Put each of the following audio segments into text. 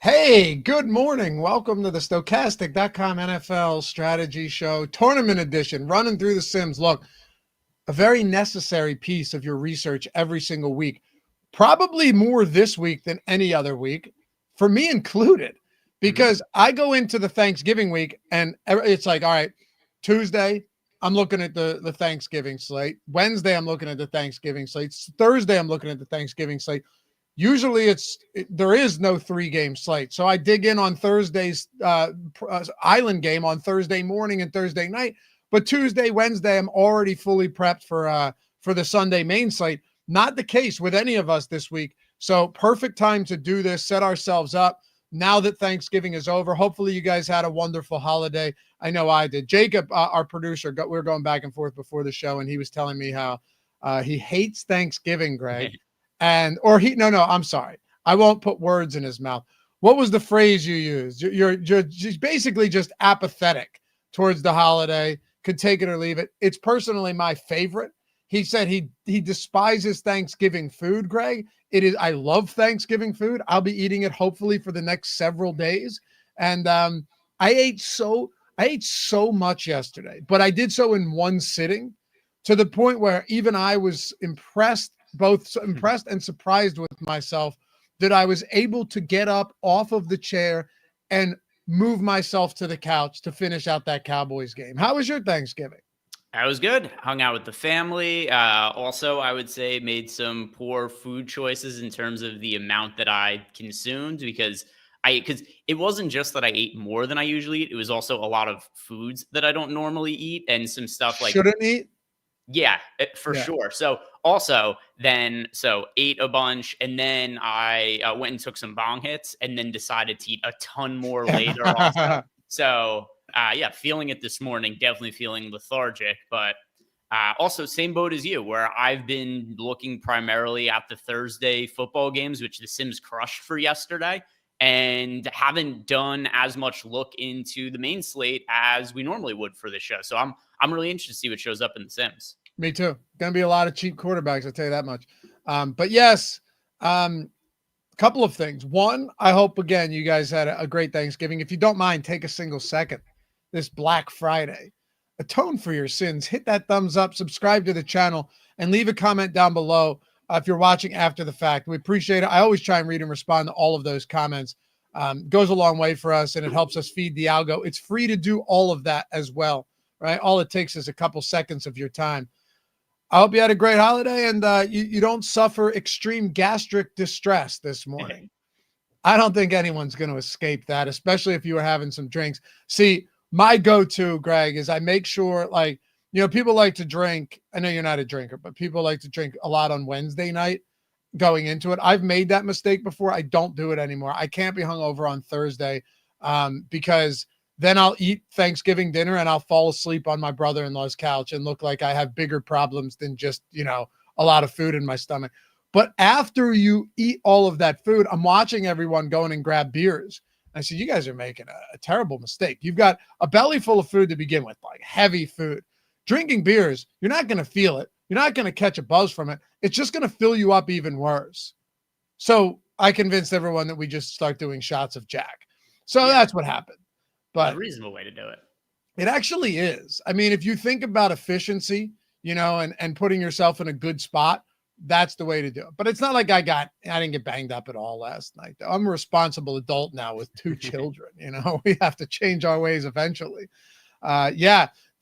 Hey, good morning. Welcome to the Stokastic.com NFL strategy show, tournament edition, running through the Sims. Look, a very necessary piece of your research every single week, probably more this week than any other week, for me included, because I go into the Thanksgiving week and it's like, all right, Tuesday, I'm looking at the Thanksgiving slate. Wednesday, I'm looking at the Thanksgiving slate. Thursday, I'm looking at the Thanksgiving slate. Usually there is no 3-game slate. So I dig in on Thursday's island game on Thursday morning and Thursday night. But Tuesday, Wednesday, I'm already fully prepped for the Sunday main slate. Not the case with any of us this week. So perfect time to do this, set ourselves up now that Thanksgiving is over. Hopefully you guys had a wonderful holiday. I know I did. Jacob, our producer, we were going back and forth before the show, and he was telling me how he hates Thanksgiving, Greg. I'm sorry. I won't put words in his mouth. What was the phrase you used? You're basically just apathetic towards the holiday, could take it or leave it. It's personally my favorite. He said he despises Thanksgiving food, Greg. I love Thanksgiving food. I'll be eating it hopefully for the next several days. And I ate so much yesterday, but I did so in one sitting to the point where even I was impressed and surprised with myself that I was able to get up off of the chair and move myself to the couch to finish out that Cowboys game. How was your Thanksgiving? I was good. Hung out with the family. Also, I would say made some poor food choices in terms of the amount that I consumed because it wasn't just that I ate more than I usually eat. It was also a lot of foods that I don't normally eat and some stuff like shouldn't eat. Yeah, for sure. So ate a bunch, and then I went and took some bong hits, and then decided to eat a ton more later also. So, feeling it this morning, definitely feeling lethargic, but also same boat as you, where I've been looking primarily at the Thursday football games, which the Sims crushed for yesterday, and haven't done as much look into the main slate as we normally would for this show. So I'm really interested to see what shows up in the Sims. Me too. Going to be a lot of cheap quarterbacks, I'll tell you that much. But yes, couple of things. One, I hope, again, you guys had a great Thanksgiving. If you don't mind, take a single second this Black Friday. Atone for your sins. Hit that thumbs up, subscribe to the channel, and leave a comment down below if you're watching after the fact. We appreciate it. I always try and read and respond to all of those comments. Goes a long way for us, and it helps us feed the algo. It's free to do all of that as well, right? All it takes is a couple seconds of your time. I hope you had a great holiday and you don't suffer extreme gastric distress this morning. I don't think anyone's going to escape that, especially if you were having some drinks. See, my go-to, Greg, is I make sure, people like to drink. I know you're not a drinker, but people like to drink a lot on Wednesday night going into it. I've made that mistake before. I don't do it anymore. I can't be hungover on Thursday because then I'll eat Thanksgiving dinner and I'll fall asleep on my brother-in-law's couch and look like I have bigger problems than just, a lot of food in my stomach. But after you eat all of that food, I'm watching everyone going and grab beers. I said, you guys are making a terrible mistake. You've got a belly full of food to begin with, like heavy food. Drinking beers, you're not going to feel it. You're not going to catch a buzz from it. It's just going to fill you up even worse. So I convinced everyone that we just start doing shots of Jack. So that's what happened. But a reasonable way to do it. It actually is. I mean, if you think about efficiency, and putting yourself in a good spot, that's the way to do it. But it's not like I didn't get banged up at all last night. I'm a responsible adult now with 2 children. We have to change our ways eventually.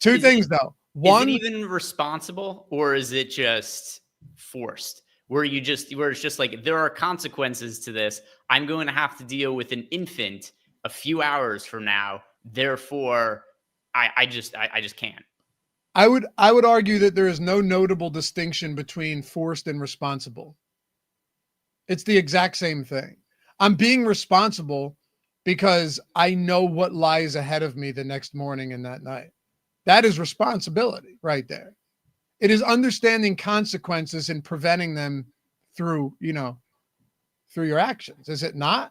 Two things though. One, is it even responsible or is it just forced? Where it's just like, there are consequences to this. I'm going to have to deal with an infant a few hours from now. Therefore, I just can't. I would argue that there is no notable distinction between forced and responsible. It's the exact same thing. I'm being responsible because I know what lies ahead of me the next morning and that night. That is responsibility right there. It is understanding consequences and preventing them through your actions. Is it not?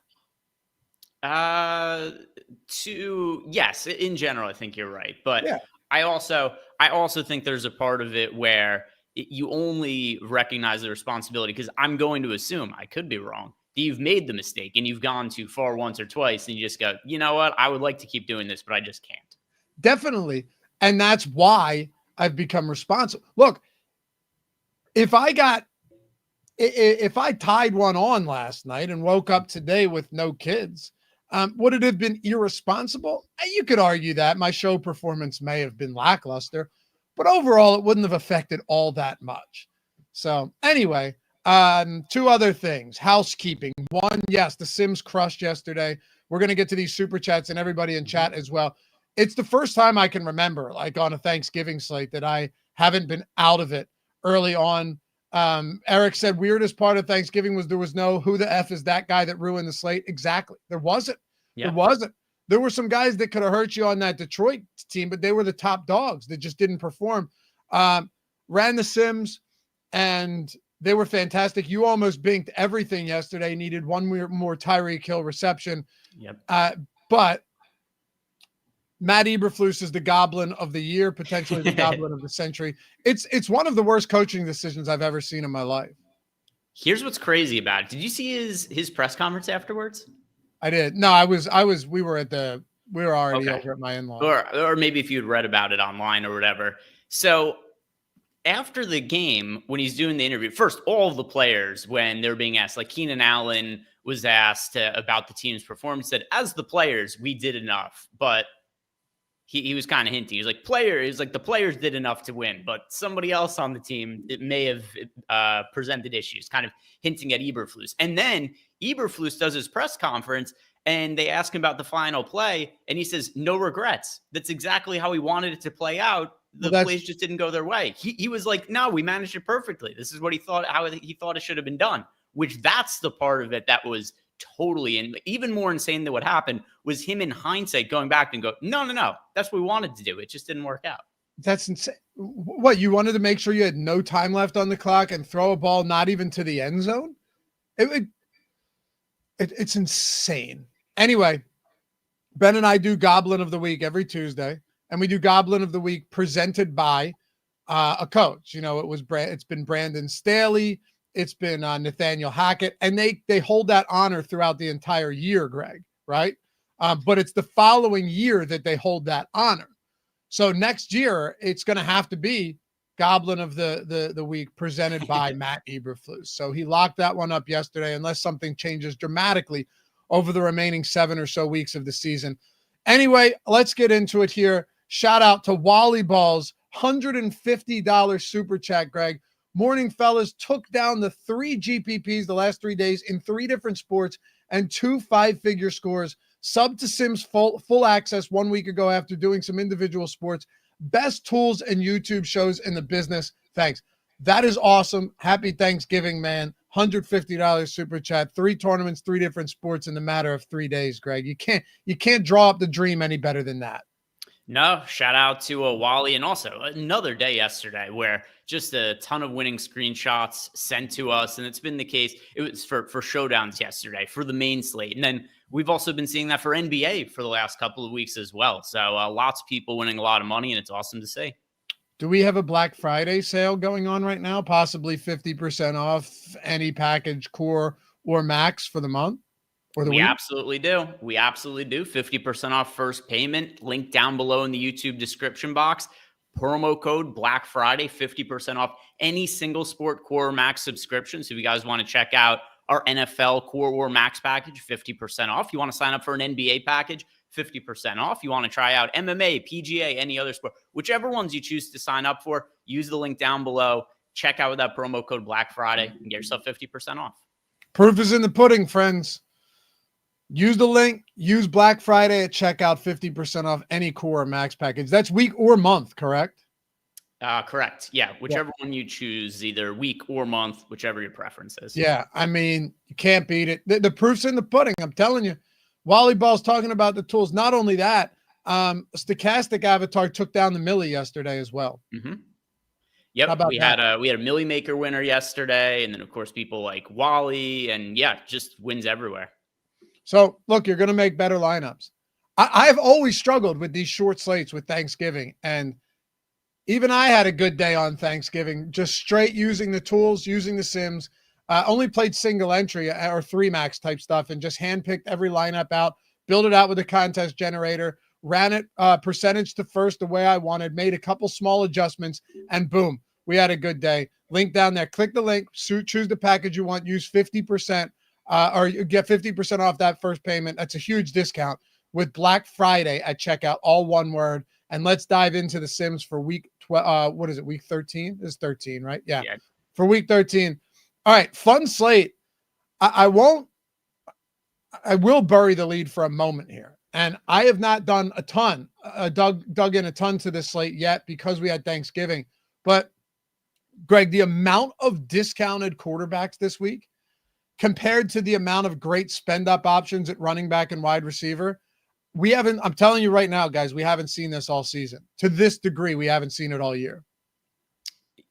Yes, in general, I think you're right. But yeah. I also think there's a part of it where you only recognize the responsibility because I'm going to assume, I could be wrong, that you've made the mistake and you've gone too far once or twice, and you just go, you know what? I would like to keep doing this, but I just can't. Definitely. And that's why I've become responsible. Look, if I tied one on last night and woke up today with no kids, would it have been irresponsible? You could argue that my show performance may have been lackluster, but overall it wouldn't have affected all that much. So anyway, two other things. Housekeeping. One, yes, the Sims crushed yesterday. We're going to get to these super chats and everybody in chat as well. It's the first time I can remember, like on a Thanksgiving slate, that I haven't been out of it early on. Eric said weirdest part of Thanksgiving was there was no who the F is that guy that ruined the slate. Exactly. There wasn't. Yeah. There wasn't. There were some guys that could have hurt you on that Detroit team, but they were the top dogs that just didn't perform. Ran the Sims, and they were fantastic. You almost binked everything yesterday. Needed one more Tyreek Hill reception. Yep. But Matt Eberflus is the Goblin of the year, potentially the Goblin of the century. It's one of the worst coaching decisions I've ever seen in my life. Here's what's crazy about it. Did you see his press conference afterwards? I did. No, we were already over at my in-law. Or maybe if you'd read about it online or whatever. So after the game, when he's doing the interview, first, all of the players, when they're being asked, like Keenan Allen was asked about the team's performance, said, as the players, we did enough. But he was kind of hinting. He was like, the players did enough to win, but somebody else on the team, it may have presented issues, kind of hinting at Eberflus. And then Eberflus does his press conference, and they ask him about the final play, and he says, no regrets. That's exactly how he wanted it to play out. The plays just didn't go their way. He was like, no, we managed it perfectly. This is what how he thought it should have been done, which that's the part of it that was totally, and even more insane than what happened was him in hindsight going back and go, no, that's what we wanted to do. It just didn't work out. That's insane. What, you wanted to make sure you had no time left on the clock and throw a ball not even to the end zone? It's insane. Anyway, Ben and I do Goblin of the Week every Tuesday, and we do Goblin of the Week presented by a coach. You know, it's been Brandon Staley. It's been Nathaniel Hackett, and they hold that honor throughout the entire year, Greg, right? But it's the following year that they hold that honor. So next year, it's going to have to be Goblin of the Week presented by Matt Eberflus. So he locked that one up yesterday, unless something changes dramatically over the remaining 7 or so weeks of the season. Anyway, let's get into it here. Shout out to Wally Ball's $150 super chat, Greg. Morning fellas, took down the 3 GPPs the last 3 days in 3 different sports and 2 5-figure scores. Sub to Sims full access 1 week ago after doing some individual sports. Best tools and YouTube shows in the business. Thanks. That is awesome. Happy Thanksgiving, man. $150 super chat. 3 tournaments, 3 different sports in the matter of 3 days, Greg. You can't draw up the dream any better than that. No, shout out to Wally, and also another day yesterday where just a ton of winning screenshots sent to us, and it's been the case. It was for showdowns yesterday for the main slate, and then we've also been seeing that for NBA for the last couple of weeks as well. So lots of people winning a lot of money, and it's awesome to see. Do we have a Black Friday sale going on right now? Possibly 50% off any package, core or max, for the month? We absolutely do. 50% off first payment. Link down below in the YouTube description box. Promo code Black Friday, 50% off any single sport core or max subscription. So if you guys want to check out our NFL core or max package, 50% off. You want to sign up for an NBA package, 50% off. You want to try out MMA, PGA, any other sport, whichever ones you choose to sign up for, use the link down below. Check out with that promo code Black Friday and get yourself 50% off. Proof is in the pudding, friends. Use the link, use Black Friday at checkout, 50% off any core or max package. That's week or month, correct? Correct. Yeah, whichever one you choose, either week or month, whichever your preference is. Yeah, I mean, you can't beat it. The proof's in the pudding, I'm telling you. Wally Ball's talking about the tools. Not only that, Stokastic Avatar took down the Millie yesterday as well. Mm-hmm. Yep, we had a Millie Maker winner yesterday, and then, of course, people like Wally, and, yeah, just wins everywhere. So, look, you're going to make better lineups. I've always struggled with these short slates with Thanksgiving, and even I had a good day on Thanksgiving, just straight using the tools, using the Sims. only played single entry or 3-max type stuff and just handpicked every lineup out, built it out with a contest generator, ran it percentage to first the way I wanted, made a couple small adjustments, and boom, we had a good day. Link down there. Click the link, choose the package you want, use 50%, or you get 50% off that first payment. That's a huge discount with Black Friday at checkout, all one word. And let's dive into the Sims for week 12. What is it? Week 13? This is 13, right? Yeah. For week 13. All right. Fun slate. I will bury the lead for a moment here. And I have not done a ton, dug in a ton to this slate yet because we had Thanksgiving. But Greg, the amount of discounted quarterbacks this week compared to the amount of great spend up options at running back and wide receiver, I'm telling you right now, guys, we haven't seen this all season. To this degree, we haven't seen it all year.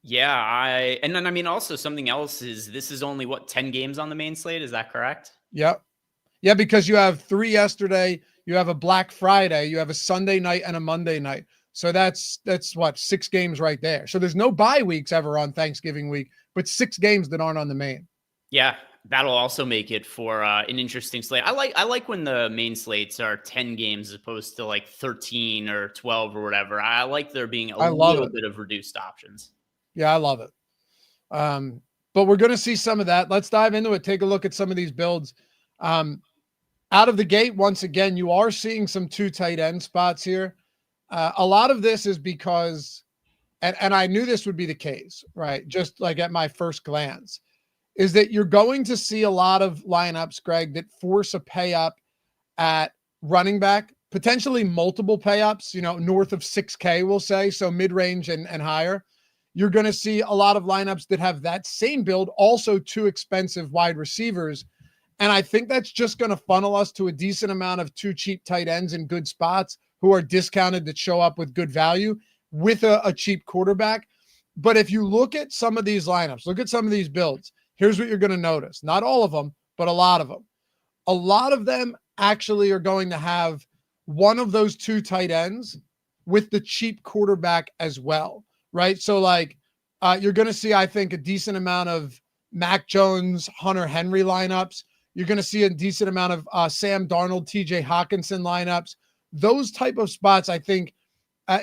Yeah, and then I mean also something else is this is only 10 games on the main slate, is that correct? Yep. Yeah, because you have 3 yesterday, you have a Black Friday, you have a Sunday night and a Monday night. So that's what, 6 games right there. So there's no bye weeks ever on Thanksgiving week, but 6 games that aren't on the main. Yeah, that'll also make it for an interesting slate. I like when the main slates are 10 games as opposed to like 13 or 12 or whatever. I like there being a little bit of reduced options. Yeah, I love it. But we're going to see some of that. Let's dive into it. Take a look at some of these builds. Out of the gate, once again, you are seeing some 2 tight end spots here. A lot of this is because, and I knew this would be the case, right? Just like at my first glance, is that you're going to see a lot of lineups, Greg, that force a pay up at running back, potentially multiple pay ups, north of 6K, we'll say, so mid-range and higher. You're going to see a lot of lineups that have that same build, also 2 expensive wide receivers. And I think that's just going to funnel us to a decent amount of 2 cheap tight ends in good spots who are discounted that show up with good value with a cheap quarterback. But if you look at some of these lineups, look at some of these builds, here's what you're going to notice. Not all of them, but a lot of them. A lot of them actually are going to have one of those 2 tight ends with the cheap quarterback as well, right? So like you're going to see, I think, a decent amount of Mac Jones, Hunter Henry lineups. You're going to see a decent amount of Sam Darnold, TJ Hawkinson lineups. Those type of spots, I think,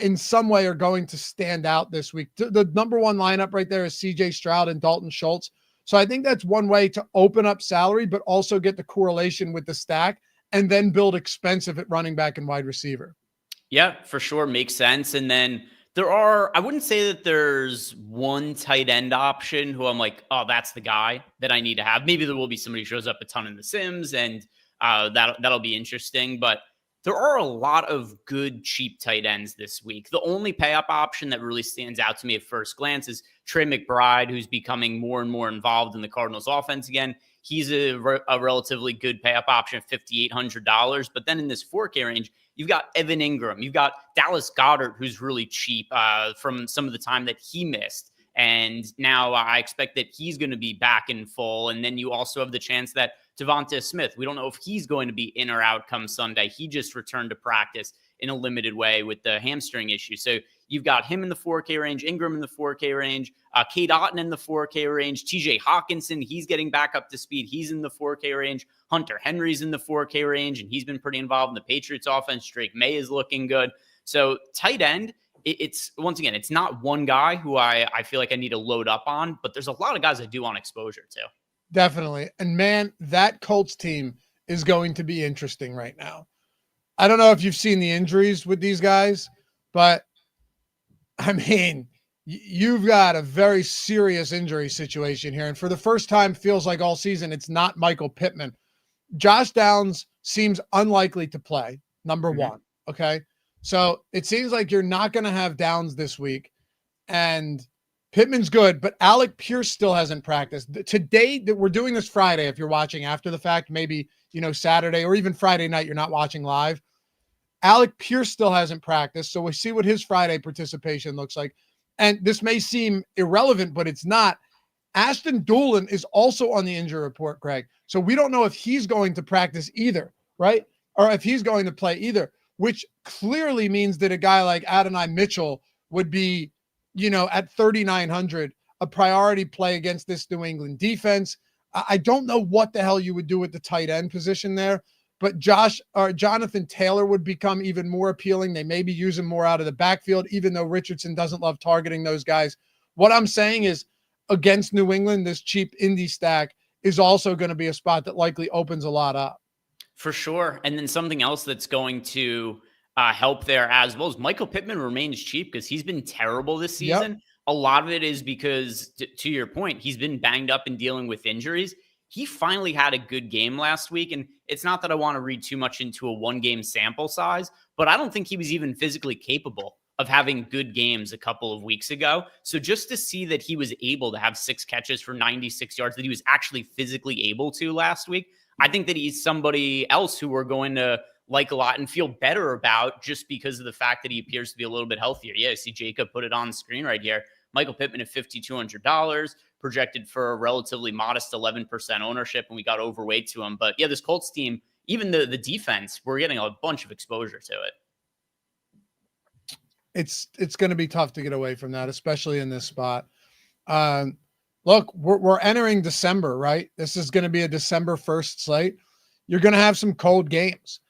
in some way are going to stand out this week. The number 1 lineup right there is CJ Stroud and Dalton Schultz. So I think that's one way to open up salary, but also get the correlation with the stack and then build expensive at running back and wide receiver. Yeah, for sure. Makes sense. And then I wouldn't say that there's one tight end option who I'm like, oh, that's the guy that I need to have. Maybe there will be somebody who shows up a ton in the Sims and that'll be interesting. But there are a lot of good, cheap tight ends this week. The only pay-up option that really stands out to me at first glance is Trey McBride, who's becoming more and more involved in the Cardinals offense again. He's a relatively good pay-up option, $5,800. But then in this 4K range, you've got Evan Ingram. You've got Dallas Goedert, who's really cheap from some of the time that he missed. And now I expect that he's going to be back in full. And then you also have the chance that Devonta Smith, we don't know if he's going to be in or out come Sunday. He just returned to practice in a limited way with the hamstring issue. So you've got him in the 4K range, Ingram in the 4K range, Cade Otton in the 4K range, TJ Hawkinson, he's getting back up to speed. He's in the 4K range. Hunter Henry's in the 4K range, and he's been pretty involved in the Patriots offense. Drake May is looking good. So tight end, it's once again, it's not one guy who I feel like I need to load up on, but there's a lot of guys I do want exposure to. Definitely. And man, that Colts team is going to be interesting right now. I don't know if you've seen the injuries with these guys, but I mean, you've got a very serious injury situation here. And for the first time, feels like all season, it's not Michael Pittman. Josh Downs seems unlikely to play, number 1. Okay. So it seems like you're not going to have Downs this week. And Pittman's good, but Alec Pierce still hasn't practiced. Today, that we're doing this Friday, if you're watching after the fact, maybe, Saturday or even Friday night, you're not watching live. Alec Pierce still hasn't practiced, so we'll see what his Friday participation looks like. And this may seem irrelevant, but it's not. Ashton Doolin is also on the injury report, Greg. So we don't know if he's going to practice either, right? Or if he's going to play either, which clearly means that a guy like Adonai Mitchell would be, at 3,900, a priority play against this New England defense. I don't know what the hell you would do with the tight end position there, but Jonathan Taylor would become even more appealing. They maybe use him more out of the backfield, even though Richardson doesn't love targeting those guys. What I'm saying is, against New England, this cheap Indy stack is also going to be a spot that likely opens a lot up. For sure. And then something else that's going to help there as well is Michael Pittman remains cheap because he's been terrible this season. Yep. A lot of it is because, to your point, he's been banged up and dealing with injuries. He finally had a good game last week. And it's not that I want to read too much into a one-game sample size, but I don't think he was even physically capable of having good games a couple of weeks ago. So just to see that he was able to have 6 catches for 96 yards, that he was actually physically able to last week, I think that he's somebody else who we're going to like a lot and feel better about just because of the fact that he appears to be a little bit healthier. Yeah, I see Jacob put it on the screen right here. Michael Pittman at $5,200, projected for a relatively modest 11% ownership, and we got overweight to him. But yeah, this Colts team, even the defense, we're getting a bunch of exposure to it. It's going to be tough to get away from that, especially in this spot. Look, we're entering December, right? This is going to be a December 1st slate. You're going to have some cold games.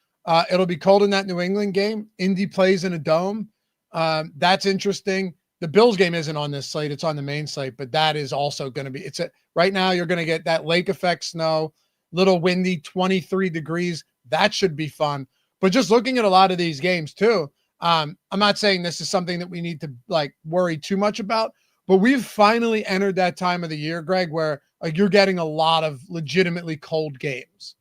It'll be cold in that New England game. Indy plays in a dome. That's interesting. The Bills game isn't on this slate. It's on the main slate, but that is also going to be, right now you're going to get that lake effect snow, little windy, 23 degrees. That should be fun. But just looking at a lot of these games too, I'm not saying this is something that we need to worry too much about, but we've finally entered that time of the year, Greg, where you're getting a lot of legitimately cold games.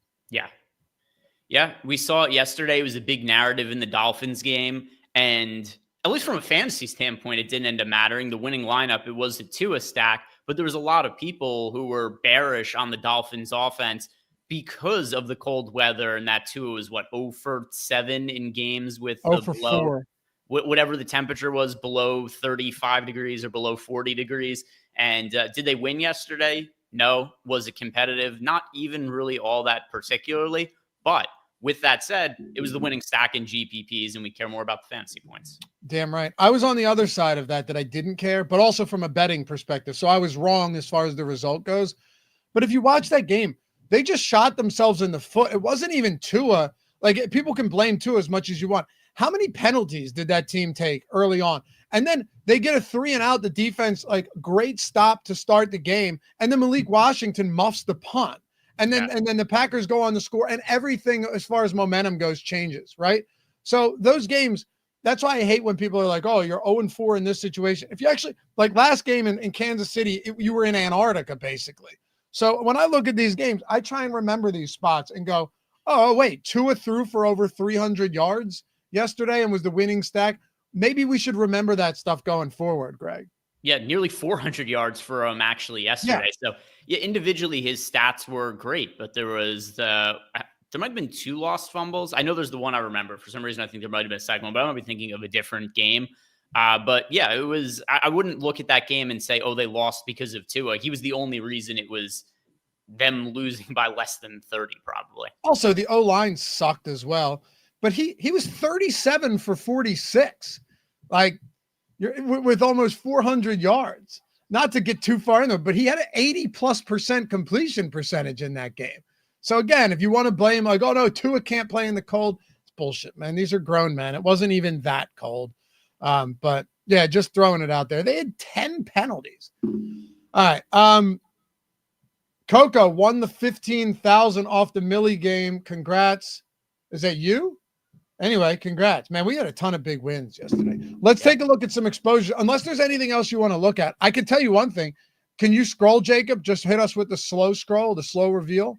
Yeah, we saw it yesterday. It was a big narrative in the Dolphins game. And at least from a fantasy standpoint, it didn't end up mattering. The winning lineup, it was a Tua stack, but there was a lot of people who were bearish on the Dolphins offense because of the cold weather. And that Tua was 0 for 7 in games with the below 4. Whatever the temperature was, below 35 degrees or below 40 degrees. And did they win yesterday? No. Was it competitive? Not even really all that particularly. But with that said, it was the winning stack in GPPs, and we care more about the fantasy points. Damn right. I was on the other side of that I didn't care, but also from a betting perspective. So I was wrong as far as the result goes. But if you watch that game, they just shot themselves in the foot. It wasn't even Tua. People can blame Tua as much as you want. How many penalties did that team take early on? And then they get a 3-and-out. The defense, great stop to start the game. And then Malik Washington muffs the punt. And then the Packers go on the score, and everything as far as momentum goes changes, right? So those games, that's why I hate when people are like, oh, you're 0-4 in this situation. If you actually, last game in Kansas City, you were in Antarctica, basically. So when I look at these games, I try and remember these spots and go, oh, wait, Tua threw for over 300 yards yesterday and was the winning stack. Maybe we should remember that stuff going forward, Greg. Yeah, nearly 400 yards for him actually yesterday. Yeah. So yeah, individually his stats were great, but there might have been 2 lost fumbles. I know there's the one I remember. For some reason, I think there might have been a second one, but I might be thinking of a different game. But yeah, it was. I wouldn't look at that game and say, oh, they lost because of Tua. He was the only reason it was them losing by less than 30, probably. Also, the O-line sucked as well, but he was 37 for 46. With almost 400 yards, not to get too far in there, but he had an 80+% completion percentage in that game. So again, if you want to blame oh no, Tua can't play in the cold, it's bullshit, man. These are grown men. It wasn't even that cold. But yeah, just throwing it out there. They had 10 penalties. All right. Coco won the 15,000 off the Millie game. Congrats. Is that you? Anyway, congrats, man. We had a ton of big wins yesterday. Let's take a look at some exposure. Unless there's anything else you want to look at, I can tell you one thing. Can you scroll, Jacob? Just hit us with the slow scroll, the slow reveal.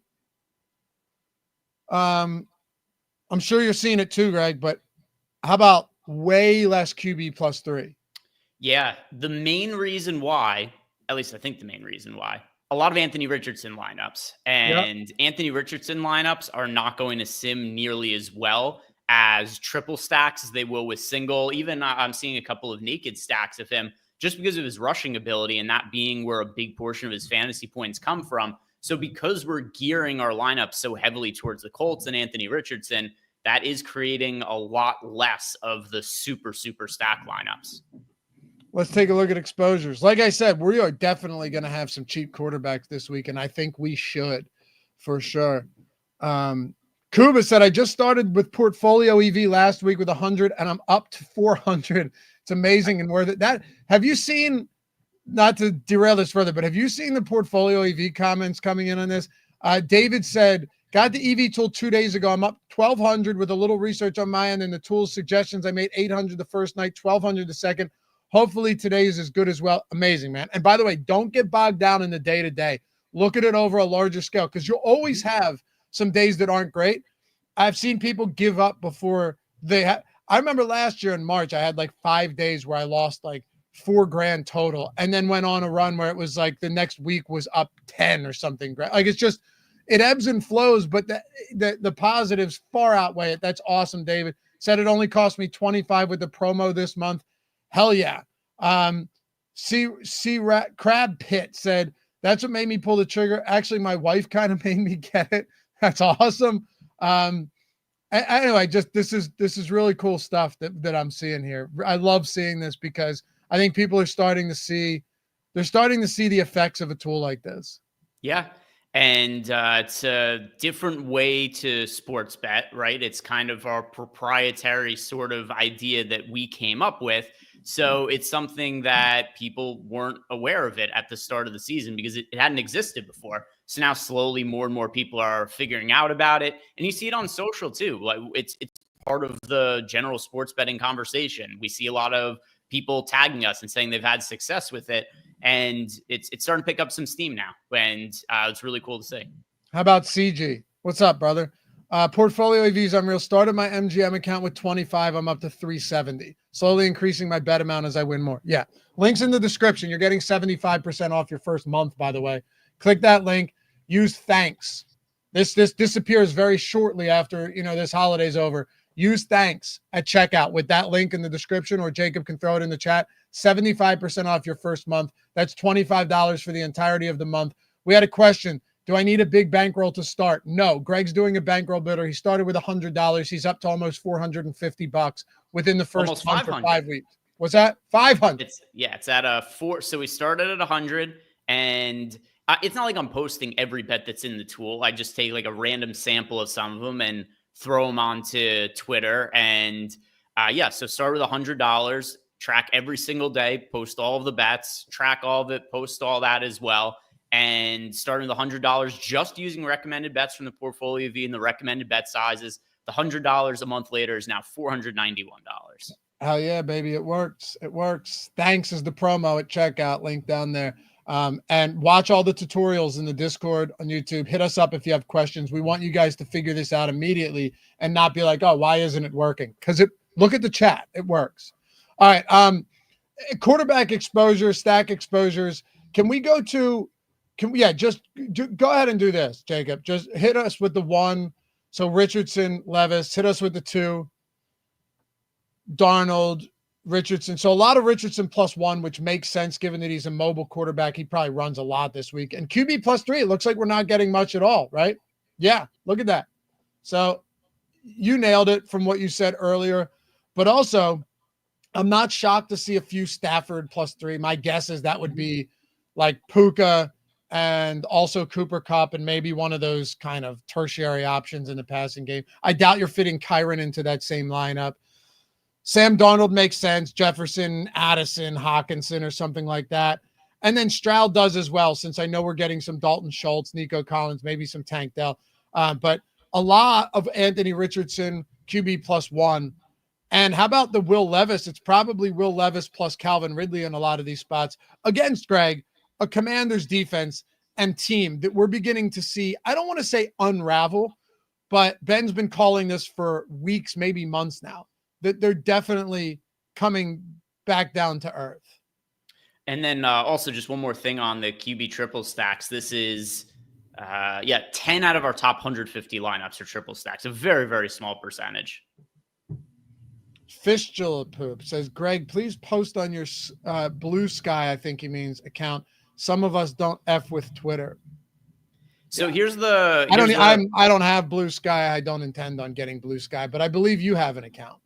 I'm sure you're seeing it too, Greg, but how about way less QB +3? Yeah, the main reason why, at least I think the main reason why, a lot of Anthony Richardson lineups. And Anthony Richardson lineups are not going to sim nearly as well as triple stacks as they will with single. Even I'm seeing a couple of naked stacks of him just because of his rushing ability and that being where a big portion of his fantasy points come from. So because we're gearing our lineup so heavily towards the Colts and Anthony Richardson, that is creating a lot less of the super stack lineups. Let's take a look at exposures. Like I said, we are definitely going to have some cheap quarterbacks this week, and I think we should for sure. Kuba said, I just started with portfolio EV last week with 100, and I'm up to 400. It's amazing and worth it. Have you seen, not to derail this further, but have you seen the portfolio EV comments coming in on this? David said, got the EV tool 2 days ago. I'm up 1,200 with a little research on my end and the tool's suggestions. I made 800 the first night, 1,200 the second. Hopefully today is as good as well. Amazing, man. And by the way, don't get bogged down in the day-to-day. Look at it over a larger scale because you'll always have some days that aren't great. I've seen people give up before they have. I remember last year in March, I had like 5 days where I lost like $4,000 total and then went on a run where it was like the next week was up 10 or something. Like it's just, it ebbs and flows, but the positives far outweigh it. That's awesome. David said it only cost me 25 with the promo this month. Hell yeah. Crab Pit said, that's what made me pull the trigger. Actually, my wife kind of made me get it. That's awesome. Anyway, just this is really cool stuff that I'm seeing here. I love seeing this because I think people are starting to see the effects of a tool like this. Yeah. And it's a different way to sports bet, right? It's kind of our proprietary sort of idea that we came up with. So it's something that people weren't aware of it at the start of the season because it hadn't existed before. So now slowly more and more people are figuring out about it. And you see it on social too. Like it's part of the general sports betting conversation. We see a lot of people tagging us and saying they've had success with it. And it's starting to pick up some steam now. And it's really cool to see. How about CG? What's up, brother? Portfolio EVs, unreal. Started my MGM account with 25. I'm up to 370. Slowly increasing my bet amount as I win more. Yeah. Links in the description. You're getting 75% off your first month, by the way. Click that link. Use thanks. This disappears very shortly after, this holiday's over. Use thanks at checkout with that link in the description, or Jacob can throw it in the chat. 75% off your first month. That's $25 for the entirety of the month. We had a question. Do I need a big bankroll to start? No. Greg's doing a bankroll bidder. He started with $100. He's up to almost $450 within the first month or 5 weeks. What's that? 500. It's at a 4. So we started at 100, and it's not like I'm posting every bet that's in the tool. I just take like a random sample of some of them and throw them onto Twitter. And so start with $100, track every single day, post all of the bets, track all of it, post all that as well. And starting with $100, just using recommended bets from the portfolio V and the recommended bet sizes, the $100 a month later is now $491. Hell yeah, baby. It works. It works. Thanks is the promo at checkout, link down there. And watch all the tutorials in the Discord on YouTube. Hit us up if you have questions. We want you guys to figure this out immediately and not be like, oh, why isn't it working? Because look at the chat. It works. All right. Quarterback exposure, stack exposures. Just go ahead and do this, Jacob. Just hit us with the 1. So Richardson, Levis, hit us with the 2. Darnold, Richardson. So a lot of Richardson +1, which makes sense given that he's a mobile quarterback. He probably runs a lot this week. And QB +3, it looks like we're not getting much at all, right? Yeah, look at that. So you nailed it from what you said earlier. But also, I'm not shocked to see a few Stafford +3. My guess is that would be like Puka and also Cooper Kupp and maybe one of those kind of tertiary options in the passing game. I doubt you're fitting Kyron into that same lineup. Sam Darnold makes sense. Jefferson, Addison, Hawkinson, or something like that. And then Stroud does as well, since I know we're getting some Dalton Schultz, Nico Collins, maybe some Tank Dell. But a lot of Anthony Richardson, QB +1. And how about the Will Levis? It's probably Will Levis plus Calvin Ridley in a lot of these spots against Greg, a Commanders defense and team that we're beginning to see. I don't want to say unravel, but Ben's been calling this for weeks, maybe months now, that they're definitely coming back down to earth. And then also just one more thing on the QB triple stacks. This is, 10 out of our top 150 lineups are triple stacks, a very, very small percentage. Fistula Poop says, Greg, please post on your Blue Sky, I think he means, account. Some of us don't F with Twitter. So I don't have Blue Sky. I don't intend on getting Blue Sky, but I believe you have an account.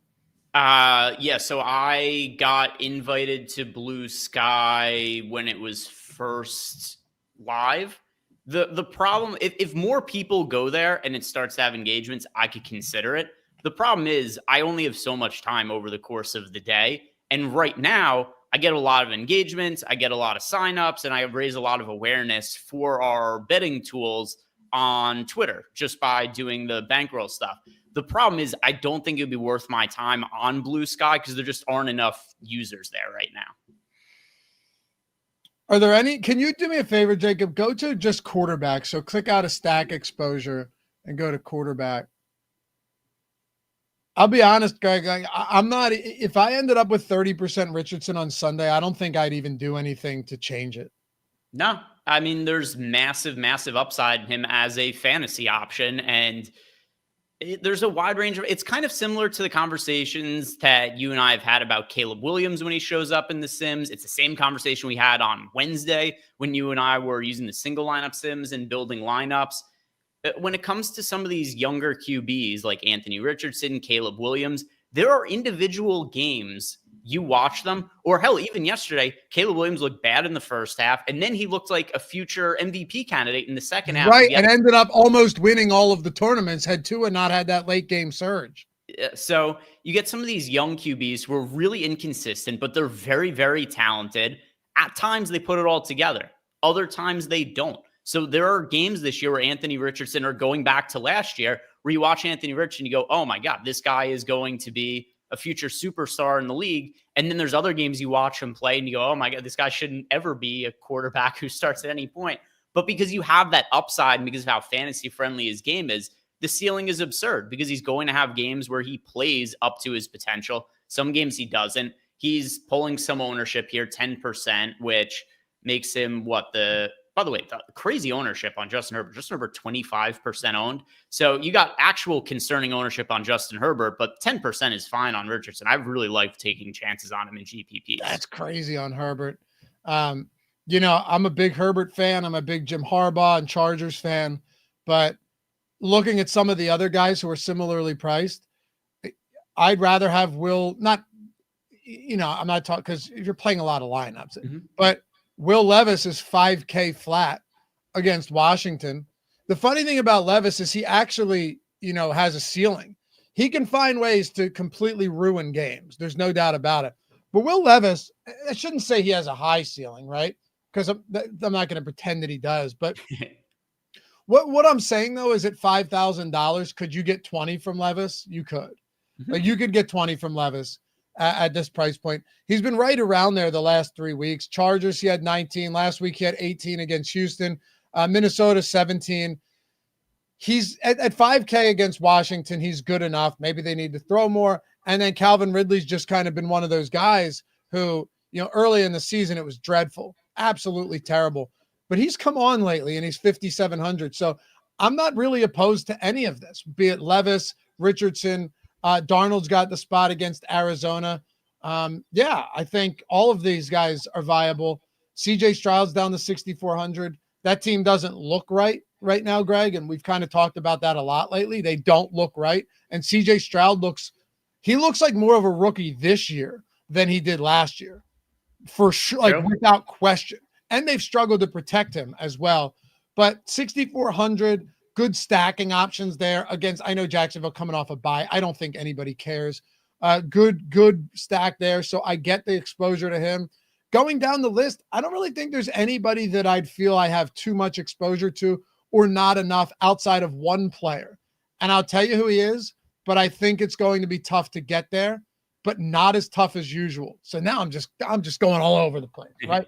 Yeah, so I got invited to Blue Sky when it was first live. The problem, if more people go there and it starts to have engagements, I could consider it. The problem is I only have so much time over the course of the day. And right now, I get a lot of engagements, I get a lot of signups, and I raise a lot of awareness for our betting tools on Twitter just by doing the bankroll stuff. The problem is I don't think it would be worth my time on Blue Sky because there just aren't enough users there right now. Are there any? Can you do me a favor, Jacob? Go to just quarterback. So click out a stack exposure and go to quarterback. I'll be honest, Greg. I'm not. If I ended up with 30% Richardson on Sunday, I don't think I'd even do anything to change it. No, I mean, there's massive, massive upside in him as a fantasy option. And there's a wide range of, it's kind of similar to the conversations that you and I have had about Caleb Williams when he shows up in the Sims. It's the same conversation we had on Wednesday when you and I were using the single lineup Sims and building lineups. When it comes to some of these younger QBs like Anthony Richardson, Caleb Williams, there are individual games you watch them, or hell, even yesterday, Caleb Williams looked bad in the first half, and then he looked like a future MVP candidate in the second half. Right, and ended up almost winning all of the tournaments had Tua not had that late game surge. So you get some of these young QBs who are really inconsistent, but they're very, very talented. At times, they put it all together. Other times, they don't. So there are games this year where Anthony Richardson, or going back to last year, where you watch Anthony Richardson, you go, oh my God, this guy is going to be a future superstar in the league. And then there's other games you watch him play and you go, oh my God, this guy shouldn't ever be a quarterback who starts at any point. But because you have that upside and because of how fantasy friendly his game is, the ceiling is absurd because he's going to have games where he plays up to his potential. Some games he doesn't. He's pulling some ownership here, 10%, which makes him by the way, the crazy ownership on Justin Herbert. Justin Herbert, 25% owned. So you got actual concerning ownership on Justin Herbert, but 10% is fine on Richardson. I really like taking chances on him in GPPs. That's crazy on Herbert. I'm a big Herbert fan. I'm a big Jim Harbaugh and Chargers fan. But looking at some of the other guys who are similarly priced, I'd rather have I'm not talking because you're playing a lot of lineups, but Will Levis is 5K flat against Washington. The funny thing about Levis is he actually, has a ceiling. He can find ways to completely ruin games. There's no doubt about it. But Will Levis, I shouldn't say he has a high ceiling, right? Because I'm not going to pretend that he does. But what I'm saying, though, is at $5,000, could you get 20 from Levis? You could. Like you could get 20 from Levis. At this price point. He's been right around there the last 3 weeks. Chargers, he had 19. Last week, he had 18 against Houston. Minnesota, 17. He's at 5K against Washington. He's good enough. Maybe they need to throw more. And then Calvin Ridley's just kind of been one of those guys who, early in the season, it was dreadful. Absolutely terrible. But he's come on lately, and he's 5,700. So I'm not really opposed to any of this, be it Levis, Richardson. Darnold's got the spot against Arizona. I think all of these guys are viable. CJ Stroud's down to 6,400. That team doesn't look right now, Greg, and we've kind of talked about that a lot lately. They don't look right. And CJ Stroud looks like more of a rookie this year than he did last year. For sure, like without question. And they've struggled to protect him as well. But 6,400, good stacking options there against, I know Jacksonville coming off a bye. I don't think anybody cares. Good stack there. So I get the exposure to him. Going down the list, I don't really think there's anybody that I'd feel I have too much exposure to or not enough outside of one player. And I'll tell you who he is, but I think it's going to be tough to get there, but not as tough as usual. So now I'm just going all over the place, right?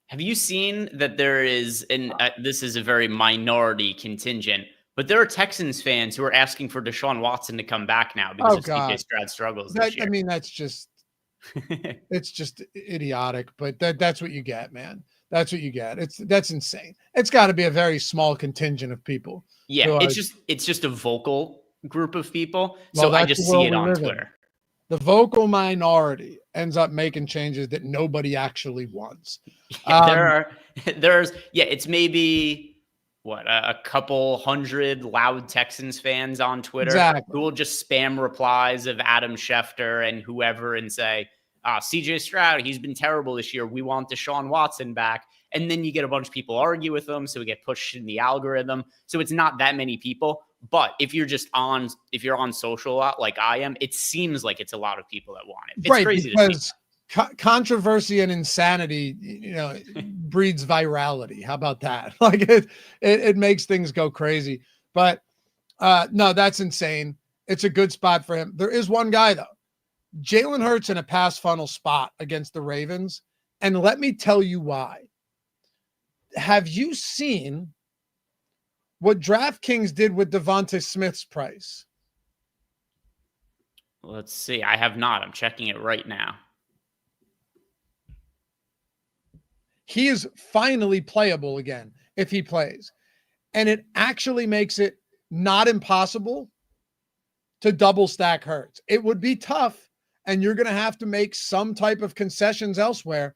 Have you seen that there is, and this is a very minority contingent, but there are Texans fans who are asking for Deshaun Watson to come back now because of CJ Stroud struggles this year. I mean, that's just, it's just idiotic, but that's what you get, man. That's what you get. That's insane. It's got to be a very small contingent of people. Yeah, it's just a vocal group of people. So I just see it on Twitter. The vocal minority ends up making changes that nobody actually wants. Yeah, it's maybe a couple hundred loud Texans fans on Twitter Exactly. who will just spam replies of Adam Schefter and whoever and say, CJ Stroud, he's been terrible this year. We want Deshaun Watson back. And then you get a bunch of people argue with them. So we get pushed in the algorithm. So it's not that many people. But if you're on social a lot like I am, it seems like it's a lot of people that want it. It's right, crazy because controversy and insanity, breeds virality. How about that? Like it makes things go crazy. But no, that's insane. It's a good spot for him. There is one guy though, Jalen Hurts in a pass funnel spot against the Ravens. And let me tell you why. Have you seen what DraftKings did with Devonta Smith's price? Let's see. I have not. I'm checking it right now. He is finally playable again if he plays. And it actually makes it not impossible to double stack Hurts. It would be tough, and you're going to have to make some type of concessions elsewhere.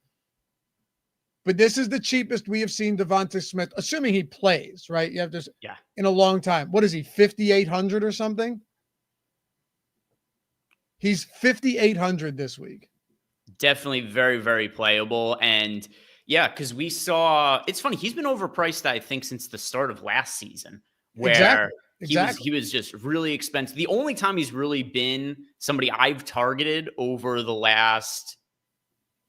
But this is the cheapest we have seen Devonta Smith, assuming he plays, right? You have to, in a long time. What is he, 5,800 or something? He's 5,800 this week. Definitely very, very playable. And yeah, because we saw, it's funny, he's been overpriced, I think, since the start of last season, where he was just really expensive. The only time he's really been somebody I've targeted over the last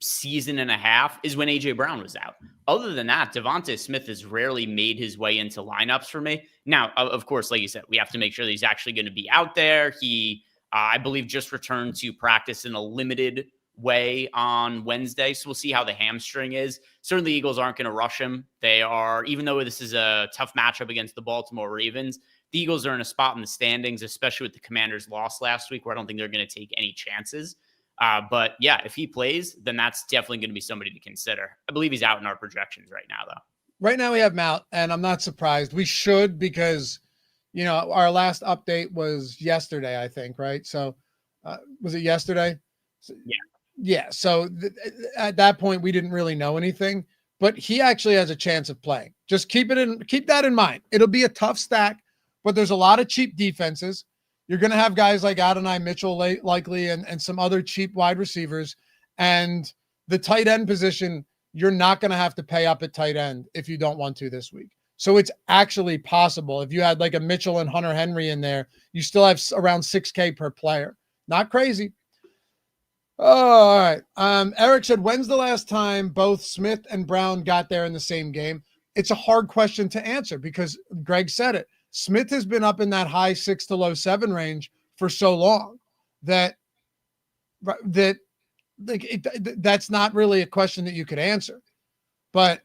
season and a half is when AJ Brown was out. Other than that, Devonta Smith has rarely made his way into lineups for me. Now, of course, like you said, we have to make sure that he's actually going to be out there. He, I believe, just returned to practice in a limited way on Wednesday. So we'll see how the hamstring is. Certainly the Eagles aren't going to rush him. They are, even though this is a tough matchup against the Baltimore Ravens, the Eagles are in a spot in the standings, especially with the Commanders' loss last week, where I don't think they're going to take any chances. But yeah, if he plays, then that's definitely going to be somebody to consider. I believe he's out in our projections right now, though. Right now we have him out, and I'm not surprised. We should, because, our last update was yesterday, I think, right? So was it yesterday? Yeah. Yeah. So at that point, we didn't really know anything, but he actually has a chance of playing. Just keep that in mind. It'll be a tough stack, but there's a lot of cheap defenses. You're going to have guys like Adonai Mitchell likely and some other cheap wide receivers. And the tight end position, you're not going to have to pay up at tight end if you don't want to this week. So it's actually possible. If you had like a Mitchell and Hunter Henry in there, you still have around $6,000 per player. Not crazy. Oh, all right. Eric said, when's the last time both Smith and Brown got there in the same game? It's a hard question to answer because Greg said it. Smith has been up in that high 6 to low 7 range for so long that that's not really a question that you could answer. But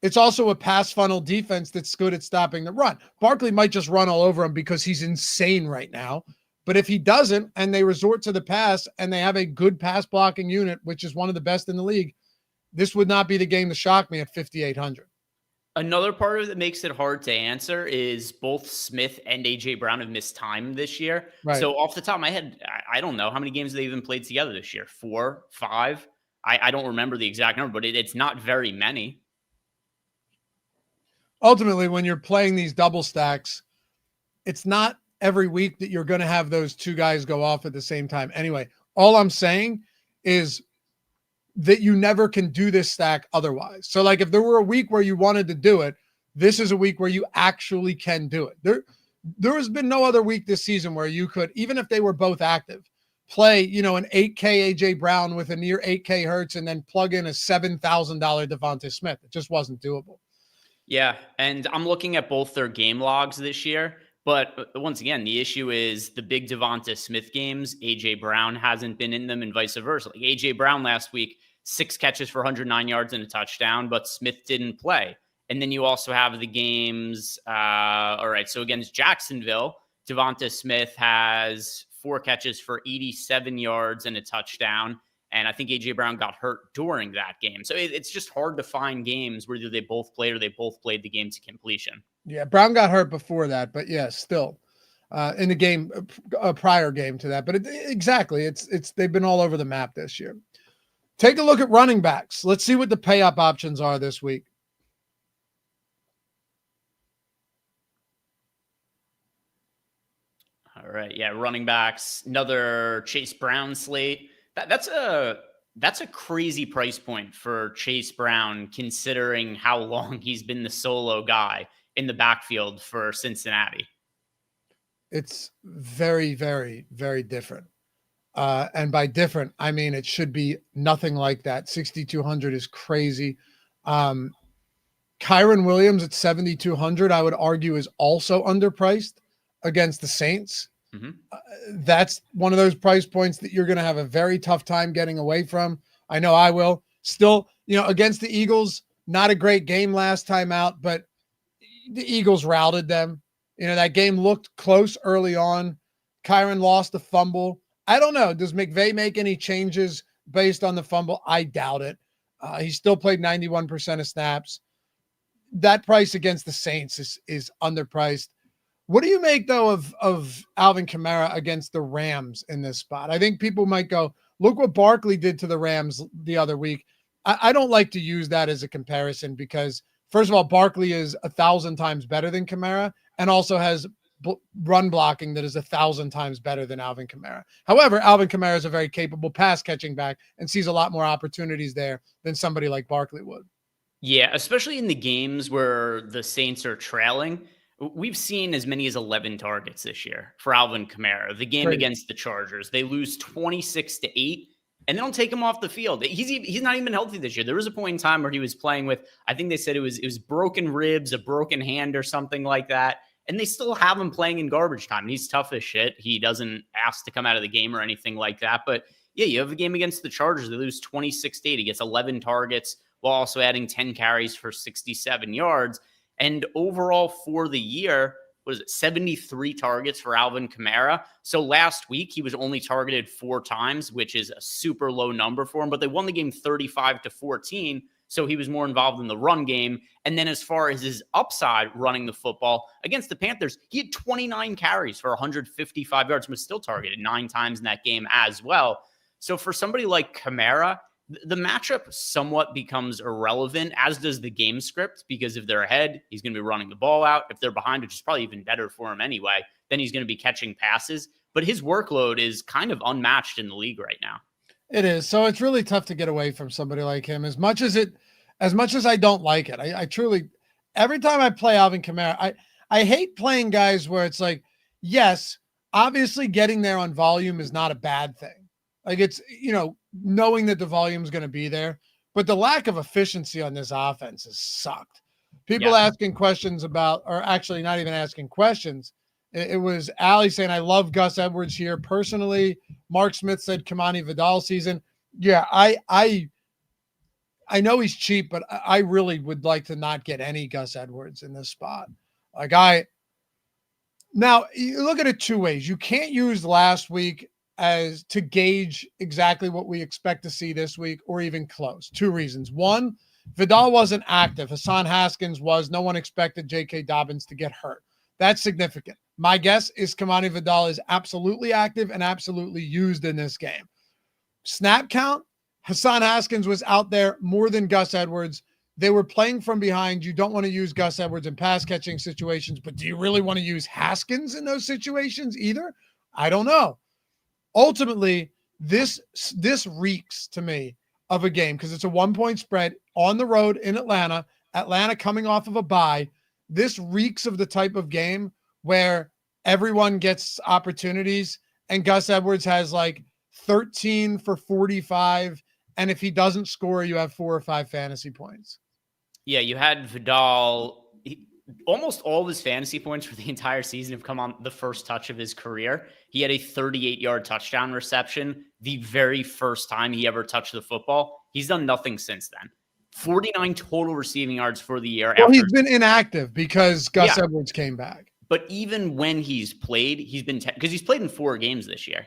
it's also a pass funnel defense that's good at stopping the run. Barkley might just run all over him because he's insane right now. But if he doesn't, and they resort to the pass, and they have a good pass blocking unit, which is one of the best in the league, this would not be the game to shock me at 5,800. Another part of it that makes it hard to answer is both Smith and AJ Brown have missed time this year. Right. So off the top of my head, I don't know how many games they even played together this year. 4, 5. I don't remember the exact number, but it's not very many. Ultimately, when you're playing these double stacks, it's not every week that you're going to have those two guys go off at the same time. Anyway, all I'm saying is that you never can do this stack otherwise. So like if there were a week where you wanted to do it, this is a week where you actually can do it. There has been no other week this season where you could, even if they were both active, play, an $8,000 AJ Brown with a near $8,000 Hurts and then plug in a $7,000 Devonta Smith. It just wasn't doable. Yeah. And I'm looking at both their game logs this year. But once again, the issue is the big Devonta Smith games. AJ Brown hasn't been in them and vice versa. Like AJ Brown last week, 6 catches for 109 yards and a touchdown, but Smith didn't play. And then you also have the games. All right. So against Jacksonville, Devonta Smith has 4 catches for 87 yards and a touchdown. And I think AJ Brown got hurt during that game. So it's just hard to find games where they both played or they both played the game to completion. Yeah, Brown got hurt before that, but yeah, still in the game, a prior game to that. But exactly, it's they've been all over the map this year. Take a look at running backs. Let's see what the pay up options are this week. All right. Yeah. Running backs, another Chase Brown slate. That's a crazy price point for Chase Brown, considering how long he's been the solo guy in the backfield for Cincinnati. It's very, very, very different. And by different, I mean it should be nothing like that. 6,200 is crazy. Kyron Williams at 7,200, I would argue, is also underpriced against the Saints. Mm-hmm. That's one of those price points that you're going to have a very tough time getting away from. I know I will. Still, against the Eagles, not a great game last time out, but the Eagles routed them. That game looked close early on. Kyron lost the fumble. I don't know. Does McVay make any changes based on the fumble? I doubt it. He still played 91% of snaps. That price against the Saints is underpriced. What do you make, though, of Alvin Kamara against the Rams in this spot? I think people might go, look what Barkley did to the Rams the other week. I don't like to use that as a comparison because, first of all, Barkley is 1,000 times better than Kamara and also has run blocking that is 1,000 times better than Alvin Kamara. However, Alvin Kamara is a very capable pass catching back and sees a lot more opportunities there than somebody like Barkley would. Yeah, especially in the games where the Saints are trailing. We've seen as many as 11 targets this year for Alvin Kamara. The game against the Chargers, they lose 26-8, and they don't take him off the field. He's not even healthy this year. There was a point in time where he was playing with, I think they said it was broken ribs, a broken hand, or something like that. And they still have him playing in garbage time. He's tough as shit. He doesn't ask to come out of the game or anything like that. But yeah, you have a game against the Chargers. They lose 26-8. He gets 11 targets while also adding 10 carries for 67 yards. And overall for the year, 73 targets for Alvin Kamara. So last week, he was only targeted 4 times, which is a super low number for him. But they won the game 35-14. So he was more involved in the run game. And then as far as his upside running the football against the Panthers, he had 29 carries for 155 yards and was still targeted 9 times in that game as well. So for somebody like Kamara, the matchup somewhat becomes irrelevant, as does the game script, because if they're ahead, he's going to be running the ball out. If they're behind, which is probably even better for him anyway, then he's going to be catching passes. But his workload is kind of unmatched in the league right now. It is. So it's really tough to get away from somebody like him. As much as I don't like it, I truly, every time I play Alvin Kamara, I hate playing guys where it's like, yes, obviously getting there on volume is not a bad thing. Like it's, knowing that the volume is going to be there, but the lack of efficiency on this offense has sucked. People asking questions about, or actually not even asking questions. It was Ali saying, I love Gus Edwards here personally. Mark Smith said Kamani Vidal season. Yeah, I know he's cheap, but I really would like to not get any Gus Edwards in this spot. Now you look at it 2 ways. You can't use last week as to gauge exactly what we expect to see this week or even close. 2 reasons. 1, Vidal wasn't active. Hassan Haskins was. No one expected J.K. Dobbins to get hurt. That's significant. My guess is Kamani Vidal is absolutely active and absolutely used in this game. Snap count, Hassan Haskins was out there more than Gus Edwards. They were playing from behind. You don't want to use Gus Edwards in pass catching situations, but do you really want to use Haskins in those situations either? I don't know. Ultimately, this reeks to me of a game because it's a 1-point spread on the road in Atlanta coming off of a bye. This reeks of the type of game where everyone gets opportunities and Gus Edwards has like 13 for 45. And if he doesn't score, you have 4 or 5 fantasy points. Yeah, you had Vidal. Almost all of his fantasy points for the entire season have come on the first touch of his career. He had a 38-yard touchdown reception the very first time he ever touched the football. He's done nothing since then. 49 total receiving yards for the year. Well, he's been inactive because Gus Edwards came back. But even when he's played, he's been because he's played in 4 games this year,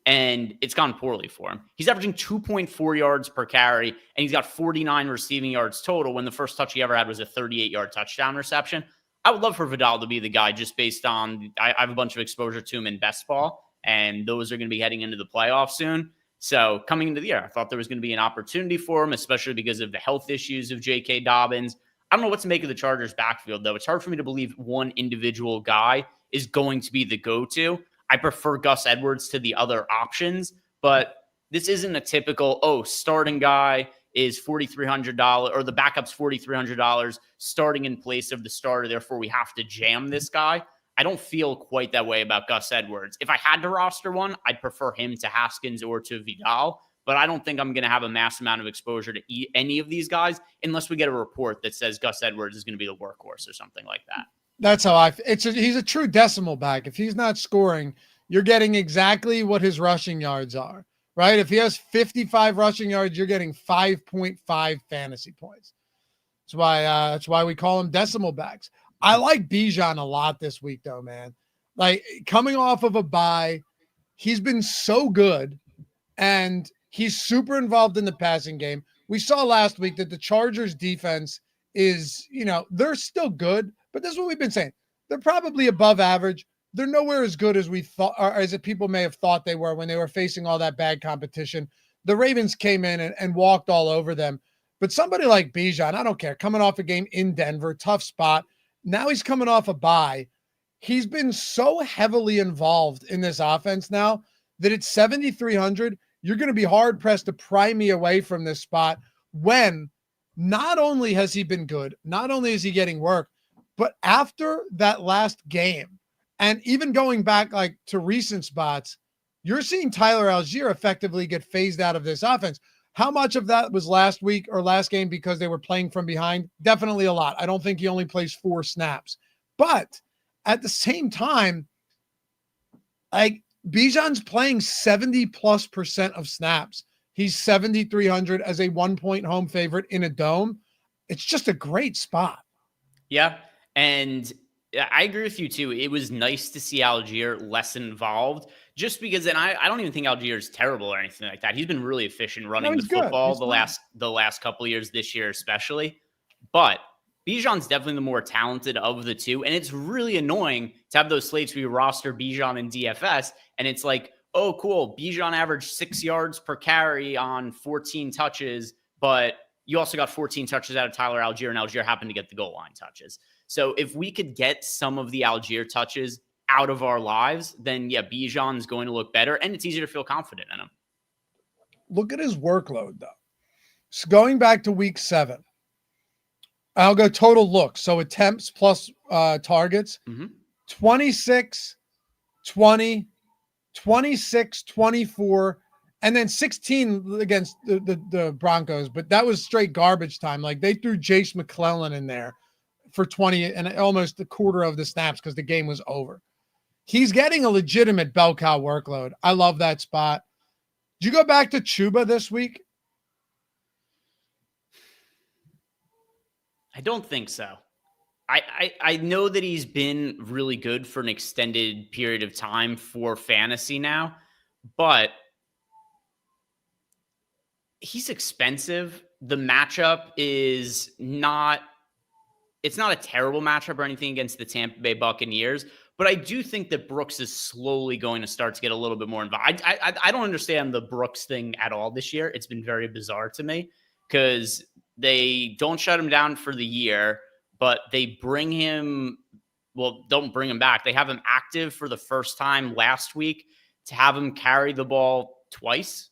and it's gone poorly for him. He's averaging 2.4 yards per carry, and he's got 49 receiving yards total when the first touch he ever had was a 38-yard touchdown reception. I would love for Vidal to be the guy just based on I have a bunch of exposure to him in best ball, and those are going to be heading into the playoffs soon. So coming into the year, I thought there was going to be an opportunity for him, especially because of the health issues of J.K. Dobbins. I don't know what to make of the Chargers backfield, though. It's hard for me to believe one individual guy is going to be the go-to. I prefer Gus Edwards to the other options, but this isn't a typical, starting guy is $4,300 or the backup's $4,300 starting in place of the starter. Therefore, we have to jam this guy. I don't feel quite that way about Gus Edwards. If I had to roster one, I'd prefer him to Haskins or to Vidal, but I don't think I'm going to have a mass amount of exposure to any of these guys unless we get a report that says Gus Edwards is going to be the workhorse or something like that. That's how he's a true decimal back. If he's not scoring, you're getting exactly what his rushing yards are, right? If he has 55 rushing yards, you're getting 5.5 fantasy points. That's why we call them decimal backs. I like Bejan a lot this week, though, man. Like, coming off of a bye, he's been so good, and he's super involved in the passing game. We saw last week that the Chargers defense is, they're still good, but this is what we've been saying. They're probably above average. They're nowhere as good as we thought, or as people may have thought they were when they were facing all that bad competition. The Ravens came in and walked all over them. But somebody like Bejan, I don't care, coming off a game in Denver, tough spot. Now he's coming off a bye. He's been so heavily involved in this offense now that at 7,300, you're going to be hard-pressed to pry me away from this spot when not only has he been good, not only is he getting work, but after that last game, and even going back like to recent spots, you're seeing Tyler Algier effectively get phased out of this offense. How much of that was last week or last game because they were playing from behind? Definitely a lot. I don't think he only plays 4 snaps. But at the same time, like, Bijan's playing 70+% of snaps. He's 7,300 as a 1-point home favorite in a dome. It's just a great spot. Yeah. And I agree with you too. It was nice to see Algier less involved just because, and I don't even think Algier is terrible or anything like that. He's been really efficient running the football the last couple of years, this year especially. But Bijan's definitely the more talented of the two. And it's really annoying to have those slates where you roster Bejan and DFS. And it's like, oh, cool. Bejan averaged 6 yards per carry on 14 touches, but you also got 14 touches out of Tyler Algier, and Algier happened to get the goal line touches. So if we could get some of the Algier touches out of our lives, then yeah, Bijan's going to look better, and it's easier to feel confident in him. Look at his workload, though. So going back to week 7, I'll go total looks. So attempts plus targets, 26, 20, 26, 24, and then 16 against the Broncos. But that was straight garbage time. Like, they threw Jace McClellan in there for 20 and almost a quarter of the snaps because the game was over. He's getting a legitimate bell cow workload. I love that spot. Did you go back to Chuba this week? I don't think so. I know that he's been really good for an extended period of time for fantasy now, but he's expensive. The matchup is not, it's not a terrible matchup or anything against the Tampa Bay Buccaneers, but I do think that Brooks is slowly going to start to get a little bit more involved. I don't understand the Brooks thing at all this year. It's been very bizarre to me because they don't shut him down for the year, but they bring him, well, don't bring him back. They have him active for the first time last week to have him carry the ball twice.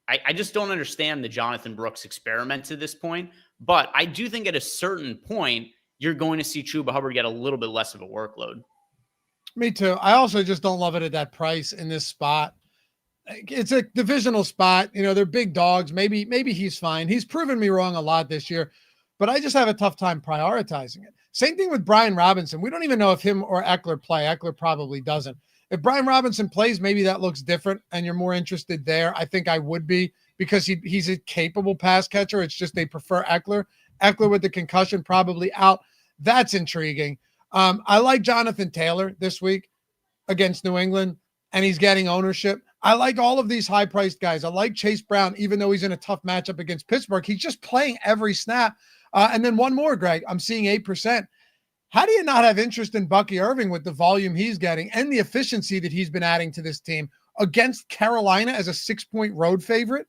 I just don't understand the Jonathan Brooks experiment to this point, but I do think at a certain point, you're going to see Chuba Hubbard get a little bit less of a workload. Me too. I also just don't love it at that price in this spot. It's a divisional spot. You know, they're big dogs. Maybe he's fine. He's proven me wrong a lot this year, but I just have a tough time prioritizing it. Same thing with Brian Robinson. We don't even know if him or Eckler play. Eckler probably doesn't. If Brian Robinson plays, maybe that looks different and you're more interested there. I think I would be because he's a capable pass catcher. It's just they prefer Eckler. Eckler with the concussion probably out. That's intriguing. I like Jonathan Taylor this week against New England, and he's getting ownership. I like all of these high-priced guys. I like Chase Brown, even though he's in a tough matchup against Pittsburgh. He's just playing every snap. And then one more, Greg. I'm seeing 8%. How do you not have interest in Bucky Irving with the volume he's getting and the efficiency that he's been adding to this team against Carolina as a 6-point road favorite?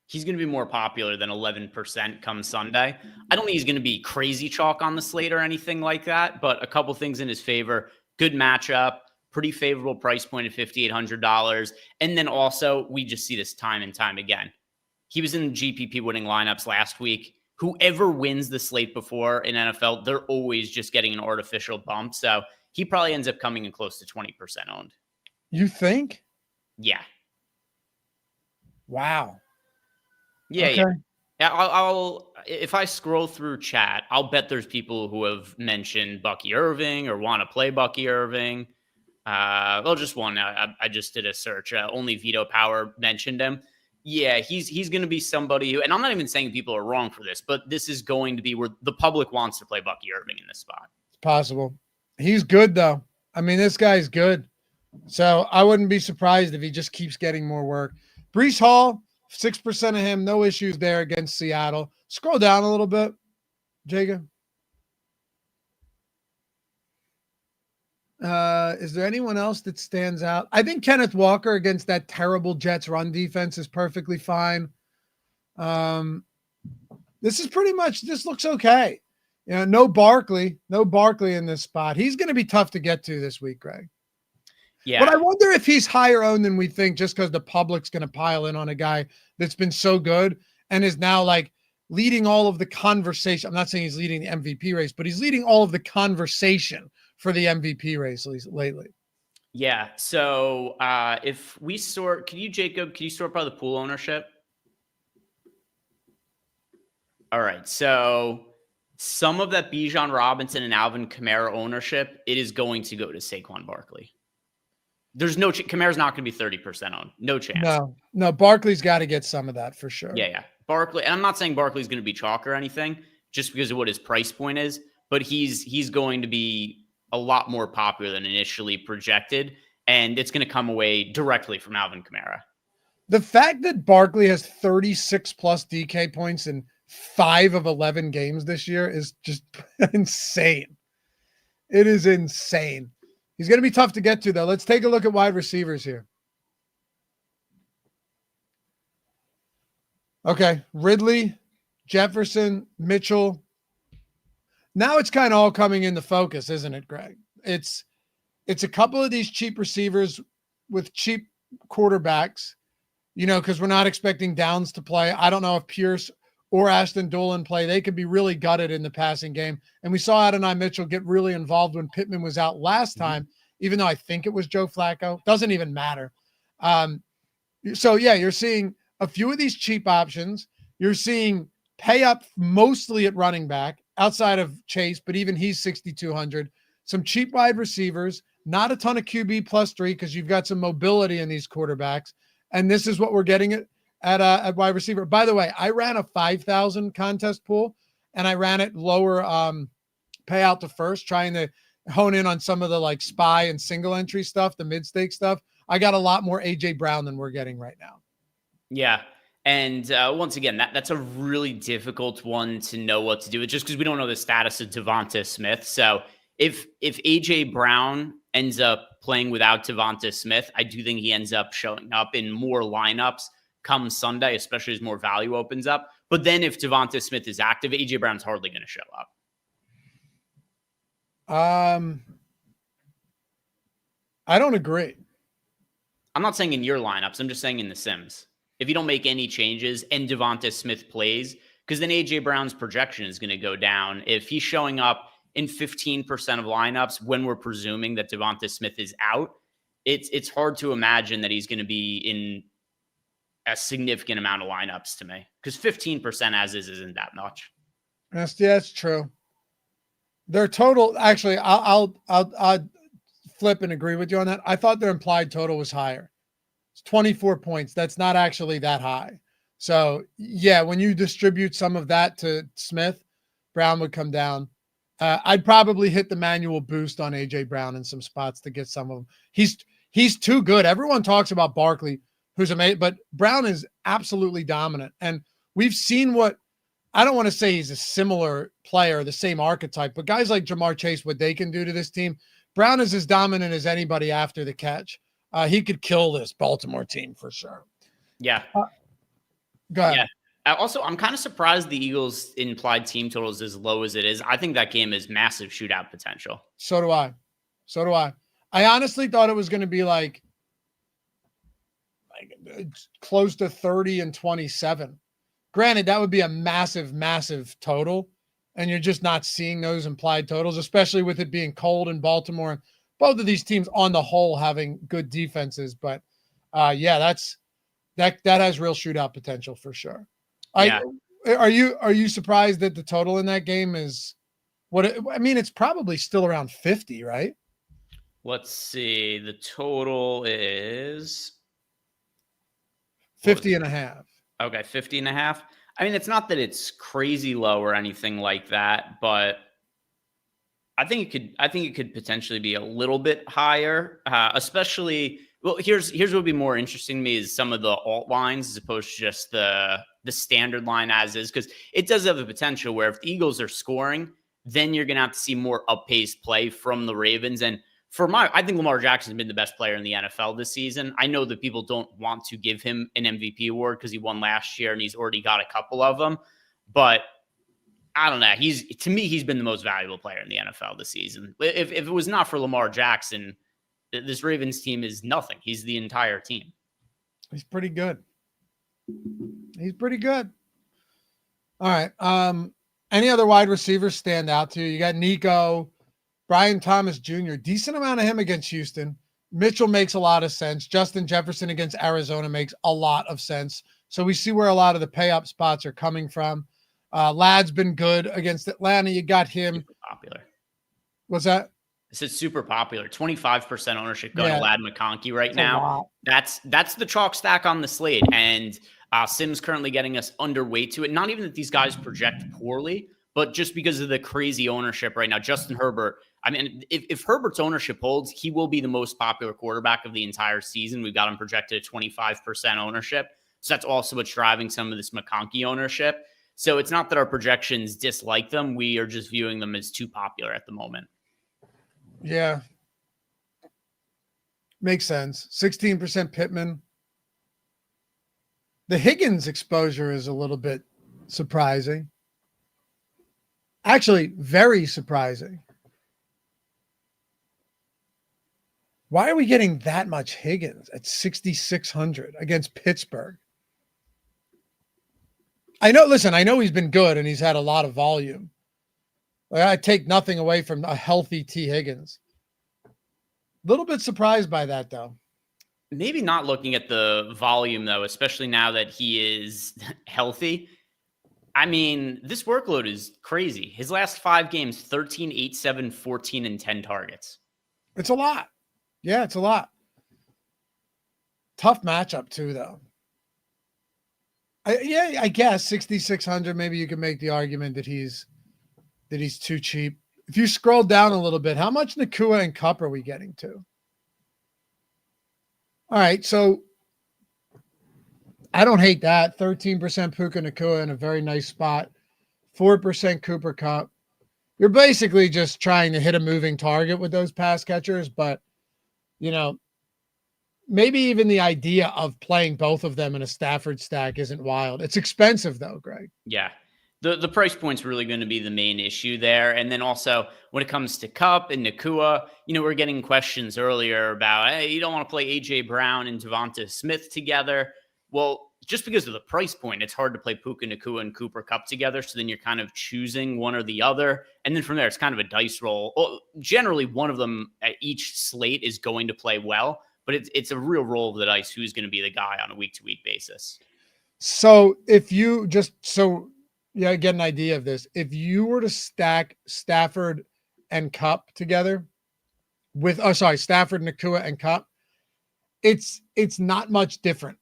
He's going to be more popular than 11% come Sunday. I don't think he's going to be crazy chalk on the slate or anything like that, but a couple things in his favor. Good matchup, pretty favorable price point of $5,800. And then also, we just see this time and time again. He was in GPP winning lineups last week. Whoever wins the slate before in NFL, they're always just getting an artificial bump. So he probably ends up coming in close to 20% owned. You think? Yeah. Wow. Yeah, okay. Yeah. I'll if I scroll through chat, I'll bet there's people who have mentioned Bucky Irving or want to play Bucky Irving. Well, just one. I just did a search. Only Veto Power mentioned him. Yeah, he's going to be somebody who, and I'm not even saying people are wrong for this, but this is going to be where the public wants to play Bucky Irving in this spot. It's possible. He's good though. I mean, this guy's good. So I wouldn't be surprised if he just keeps getting more work. Breece Hall, 6% of him, no issues there against Seattle. Scroll down a little bit, Jacob. Is there anyone else that stands out? I think Kenneth Walker against that terrible Jets run defense is perfectly fine. This is pretty much, this looks okay. You know, no Barkley in this spot. He's going to be tough to get to this week, Greg. Yeah. But I wonder if he's higher owned than we think, just because the public's going to pile in on a guy that's been so good and is now like leading all of the conversation. I'm not saying he's leading the MVP race, but he's leading all of the conversation for the MVP race lately. Yeah. So if we sort, Jacob, can you sort by the pool ownership? All right. So some of that Bijan Robinson and Alvin Kamara ownership, it is going to go to Saquon Barkley. There's no Kamara's not going to be 30% owned. No chance. No. Barkley's got to get some of that for sure. Yeah. Barkley, and I'm not saying Barkley's going to be chalk or anything, just because of what his price point is, but he's going to be a lot more popular than initially projected, and it's going to come away directly from Alvin Kamara. The fact that Barkley has 36 plus DK points in 5 of 11 games this year is just insane. It is insane. He's going to be tough to get to, though. Let's take a look at wide receivers here. Okay, Ridley, Jefferson, Mitchell. Now it's kind of all coming into focus, isn't it, Greg? It's a couple of these cheap receivers with cheap quarterbacks, because we're not expecting Downs to play. I don't know if Pierce or Ashton Dolan play. They could be really gutted in the passing game. And we saw Adonai Mitchell get really involved when Pittman was out last time, even though I think it was Joe Flacco. Doesn't even matter. So, yeah, you're seeing a few of these cheap options. You're seeing pay up mostly at running back outside of Chase, but even he's 6,200. Some cheap wide receivers, not a ton of QB +3 because you've got some mobility in these quarterbacks. And this is what we're getting at wide receiver. By the way, I ran a 5,000 contest pool, and I ran it lower payout to first, trying to hone in on some of the like spy and single entry stuff, the mid-stake stuff. I got a lot more AJ Brown than we're getting right now. Yeah. And once again, that's a really difficult one to know what to do with, just because we don't know the status of Devonta Smith. So if AJ Brown ends up playing without Devonta Smith, I do think he ends up showing up in more lineups come Sunday, especially as more value opens up. But then if Devonta Smith is active, AJ Brown's hardly going to show up. I don't agree. I'm not saying in your lineups. I'm just saying in the Sims. If you don't make any changes and Devonta Smith plays, because then AJ Brown's projection is going to go down. If he's showing up in 15% of lineups when we're presuming that Devonta Smith is out, it's hard to imagine that he's going to be in a significant amount of lineups to me, because 15% as is isn't that much. That's true. Their total, actually, I'll flip and agree with you on that. I thought their implied total was higher. It's 24 points. That's not actually that high. So yeah, when you distribute some of that to Smith, Brown would come down. I'd probably hit the manual boost on AJ Brown in some spots to get some of them. He's too good. Everyone talks about Barkley, who's amazing, but Brown is absolutely dominant. And we've seen what, I don't want to say he's a similar player, the same archetype, but guys like Jamar Chase, what they can do to this team. Brown is as dominant as anybody after the catch. He could kill this Baltimore team for sure. Yeah. Go ahead. Yeah. Also, I'm kind of surprised the Eagles' implied team total is as low as it is. I think that game is massive shootout potential. So do I. I honestly thought it was going to be like close to 30 and 27. Granted, that would be a massive, massive total, and you're just not seeing those implied totals, especially with it being cold in Baltimore. And both of these teams on the whole having good defenses, but that has real shootout potential for sure. Yeah. Are you surprised that the total in that game is it's probably still around 50, right? Let's see. The total is 50 and a half. Okay, 50 and a half. I mean, it's not that it's crazy low or anything like that, but I think it could potentially be a little bit higher, especially. Well, here's what would be more interesting to me is some of the alt lines as opposed to just the standard line as is, because it does have the potential where if the Eagles are scoring, then you're going to have to see more up-paced play from the Ravens. And I think Lamar Jackson's been the best player in the NFL this season. I know that people don't want to give him an MVP award because he won last year and he's already got a couple of them, but I don't know. To me, he's been the most valuable player in the NFL this season. If it was not for Lamar Jackson, this Ravens team is nothing. He's the entire team. He's pretty good. All right. Any other wide receivers stand out to you? You got Nico, Brian Thomas Jr., decent amount of him against Houston. Mitchell makes a lot of sense. Justin Jefferson against Arizona makes a lot of sense. So we see where a lot of the pay up spots are coming from. Ladd's been good against Atlanta. You got him. Super popular. What's that? This is super popular. 25% ownership going to Ladd McConkey right now. That's the chalk stack on the slate. And Sim's currently getting us underweight to it. Not even that these guys project poorly, but just because of the crazy ownership right now. Justin Herbert, I mean, if Herbert's ownership holds, he will be the most popular quarterback of the entire season. We've got him projected at 25% ownership. So that's also what's driving some of this McConkey ownership. So it's not that our projections dislike them. We are just viewing them as too popular at the moment. Yeah. Makes sense. 16% Pittman. The Higgins exposure is a little bit surprising. Actually, very surprising. Why are we getting that much Higgins at 6,600 against Pittsburgh? I know he's been good and he's had a lot of volume. I take nothing away from a healthy T. Higgins. A little bit surprised by that, though. Maybe not looking at the volume, though, especially now that he is healthy. I mean, this workload is crazy. His last 5 games, 13, 8, 7, 14, and 10 targets. It's a lot. Yeah, it's a lot. Tough matchup, too, though. I guess 6,600. Maybe you can make the argument that he's too cheap. If you scroll down a little bit, how much Nakua and Kupp are we getting to? All right, so I don't hate that. 13% Puka Nakua in a very nice spot. 4% Cooper Kupp. You're basically just trying to hit a moving target with those pass catchers, but maybe even the idea of playing both of them in a Stafford stack isn't wild. It's expensive though, Greg. Yeah. The price point's really going to be the main issue there. And then also when it comes to Kupp and Nakua, we're getting questions earlier about, hey, you don't want to play A.J. Brown and Devonta Smith together. Well, just because of the price point, it's hard to play Puka Nakua and Cooper Kupp together. So then you're kind of choosing one or the other. And then from there, it's kind of a dice roll. Well, generally, one of them at each slate is going to play well, but it's a real roll of the dice who's going to be the guy on a week-to-week basis. So if you get an idea of this. If you were to stack Stafford and Kupp together with, Stafford, Nakua, and Kupp, it's not much different.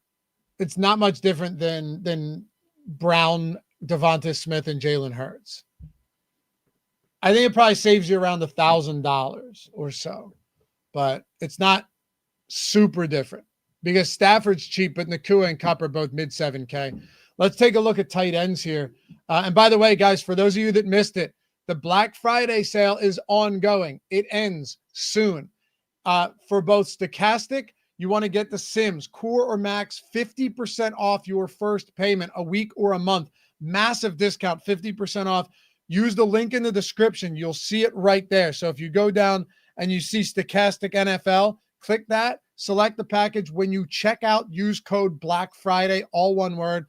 It's not much different than Brown, Devonta Smith, and Jalen Hurts. I think it probably saves you around $1,000 or so, but it's not super different because Stafford's cheap, but Nakua and Kupp are both mid 7K. Let's take a look at tight ends here. And by the way, guys, for those of you that missed it, the Black Friday sale is ongoing. It ends soon. For both Stokastic, you want to get the Sims, Core or Max, 50% off your first payment, a week or a month. Massive discount, 50% off. Use the link in the description. You'll see it right there. So if you go down and you see Stokastic NFL, click that, select the package. When you check out, use code Black Friday, all one word.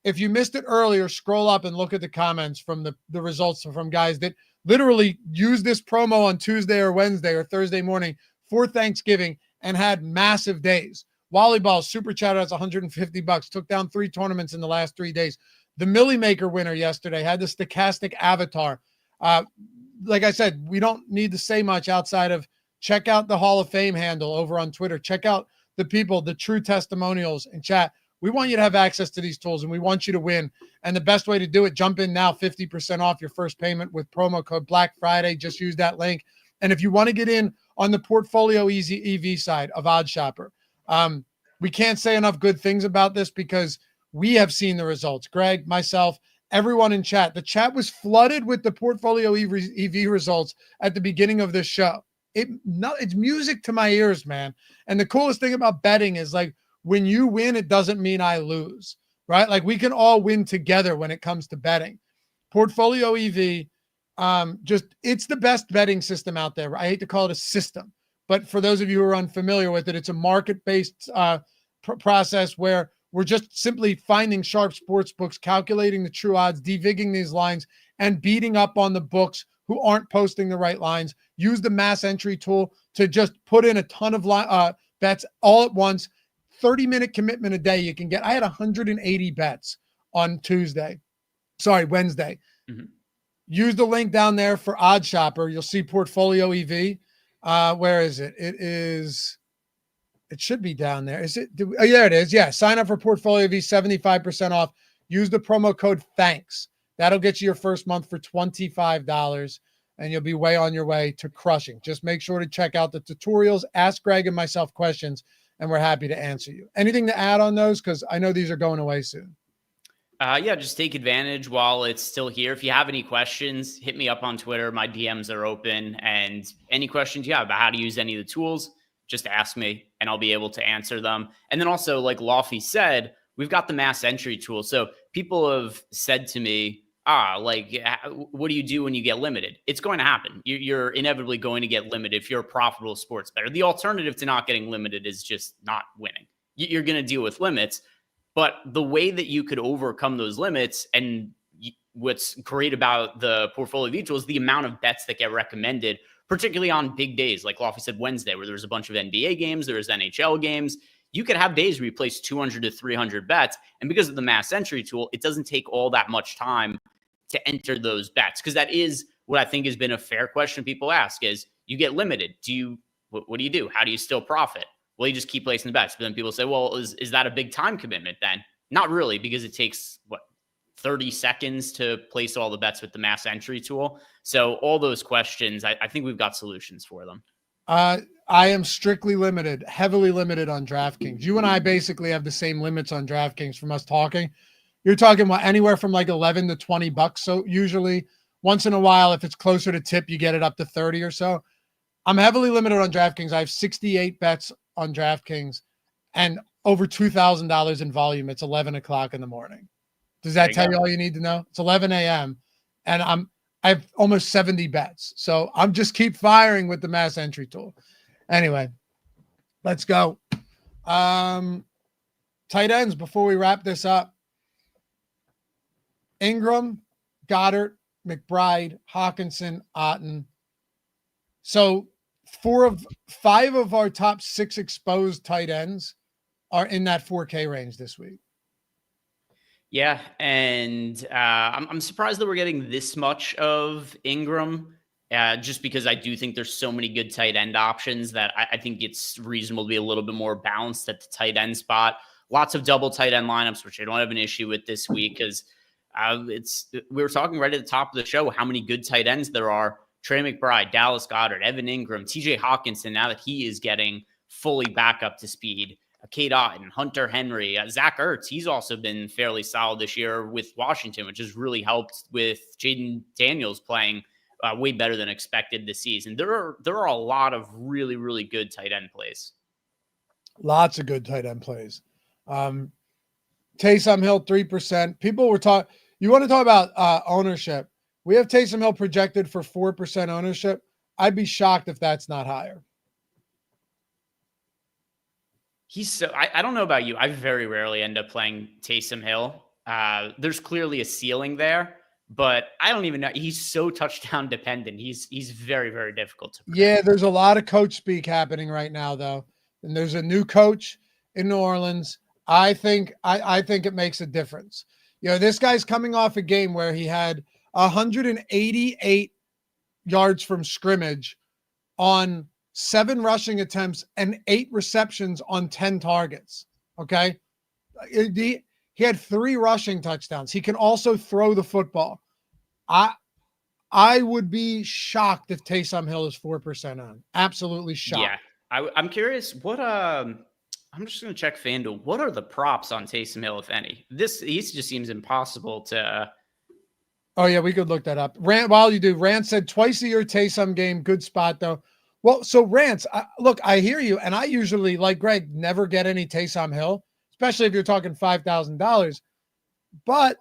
If you missed it earlier, scroll up and look at the comments from the results from guys that literally used this promo on Tuesday or Wednesday or Thursday morning for Thanksgiving and had massive days. Volleyball super chat has $150, took down 3 tournaments in the last 3 days. The Millie Maker winner yesterday had the Stokastic avatar. Like I said, we don't need to say much outside of check out the Hall of Fame handle over on Twitter. Check out the people, the true testimonials in chat. We want you to have access to these tools, and we want you to win. And the best way to do it, jump in now, 50% off your first payment with promo code Black Friday. Just use that link. And if you want to get in on the Portfolio Easy EV side of OddsShopper, we can't say enough good things about this because we have seen the results. Greg, myself, everyone in chat. The chat was flooded with the Portfolio EV results at the beginning of this show. It's music to my ears, man. And the coolest thing about betting is, like, when you win, it doesn't mean I lose, right? Like, we can all win together when it comes to betting. Portfolio EV, it's the best betting system out there. I hate to call it a system, but for those of you who are unfamiliar with it, it's a market-based process where we're just simply finding sharp sports books, calculating the true odds, devigging these lines, and beating up on the books who aren't posting the right lines. Use the mass entry tool to just put in a ton of bets all at once. 30-minute commitment a day you can get. I had 180 bets on Wednesday. Mm-hmm. Use the link down there for OddsShopper. You'll see Portfolio EV. Where is it? It should be down there. Is it? Oh, there it is. Yeah. Sign up for Portfolio EV, 75% off. Use the promo code THANKS. That'll get you your first month for $25, and you'll be way on your way to crushing. Just make sure to check out the tutorials, ask Greg and myself questions, and we're happy to answer you. Anything to add on those? Because I know these are going away soon. Just take advantage while it's still here. If you have any questions, hit me up on Twitter. My DMs are open. And any questions you have about how to use any of the tools, just ask me and I'll be able to answer them. And then also, like Lofty said, we've got the mass entry tool. So people have said to me, what do you do when you get limited? It's going to happen. You're inevitably going to get limited if you're a profitable sports bettor. The alternative to not getting limited is just not winning. You're going to deal with limits, but the way that you could overcome those limits, and what's great about the Portfolio V tool is the amount of bets that get recommended, particularly on big days, like Lofty said, Wednesday, where there's a bunch of NBA games, there's NHL games. You could have days where you place 200 to 300 bets. And because of the mass entry tool, it doesn't take all that much time to enter those bets. Because that is what I think has been a fair question people ask is, you get limited. What do you do? How do you still profit? Well, you just keep placing the bets. But then people say, well, is that a big time commitment then? Not really, because it takes 30 seconds to place all the bets with the mass entry tool. So all those questions, I think we've got solutions for them. I am strictly limited, heavily limited on DraftKings. You and I basically have the same limits on DraftKings from us talking. You're talking about anywhere from like $11 to $20. So usually once in a while, if it's closer to tip, you get it up to 30 or so. I'm heavily limited on DraftKings. I have 68 bets on DraftKings and over $2,000 in volume. It's 11 o'clock in the morning. Does that tell you all you need to know? It's 11 a.m. and I have almost 70 bets. So I'm just keep firing with the mass entry tool. Anyway, let's go. Tight ends before we wrap this up. Ingram, Goddard, McBride, Hawkinson, Otten. So 5 of our top 6 exposed tight ends are in that 4K range this week. Yeah, and I'm surprised that we're getting this much of Ingram, just because I do think there's so many good tight end options that I think it's reasonable to be a little bit more balanced at the tight end spot. Lots of double tight end lineups, which I don't have an issue with this week because we were talking right at the top of the show how many good tight ends there are. Trey McBride, Dallas Goedert, Evan Ingram, TJ Hawkinson, now that he is getting fully back up to speed. Cade Otton, Hunter Henry, Zach Ertz. He's also been fairly solid this year with Washington, which has really helped with Jaden Daniels playing way better than expected this season. There are a lot of really, really good tight end plays. Lots of good tight end plays. Taysom Hill, 3%. People were talking. You want to talk about ownership? We have Taysom Hill projected for 4% ownership. I'd be shocked if that's not higher. I don't know about you. I very rarely end up playing Taysom Hill. There's clearly a ceiling there, but I don't even know. He's so touchdown dependent. He's very, very difficult to predict. Yeah, there's a lot of coach speak happening right now, though. And there's a new coach in New Orleans. I think it makes a difference. This guy's coming off a game where he had 188 yards from scrimmage on 7 rushing attempts and 8 receptions on 10 targets. Okay. He had 3 rushing touchdowns. He can also throw the football. I would be shocked if Taysom Hill is 4% on. Absolutely shocked. Yeah. I'm curious what, I'm just going to check FanDuel. What are the props on Taysom Hill, if any? He just seems impossible to. Oh yeah, we could look that up. While you do, Rance said twice a year Taysom game. Good spot though. Well, so Rance, look, I hear you, and I usually, like Greg, never get any Taysom Hill, especially if you're talking $5,000. But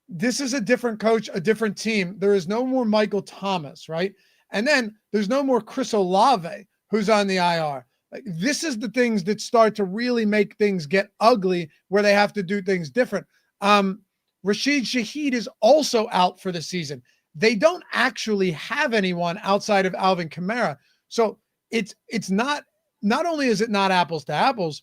this is a different coach, a different team. There is no more Michael Thomas, right? And then there's no more Chris Olave, who's on the IR. Like, this is the things that start to really make things get ugly, where they have to do things different. Rashid Shaheed is also out for the season. They don't actually have anyone outside of Alvin Kamara. So it's not only is it not apples to apples,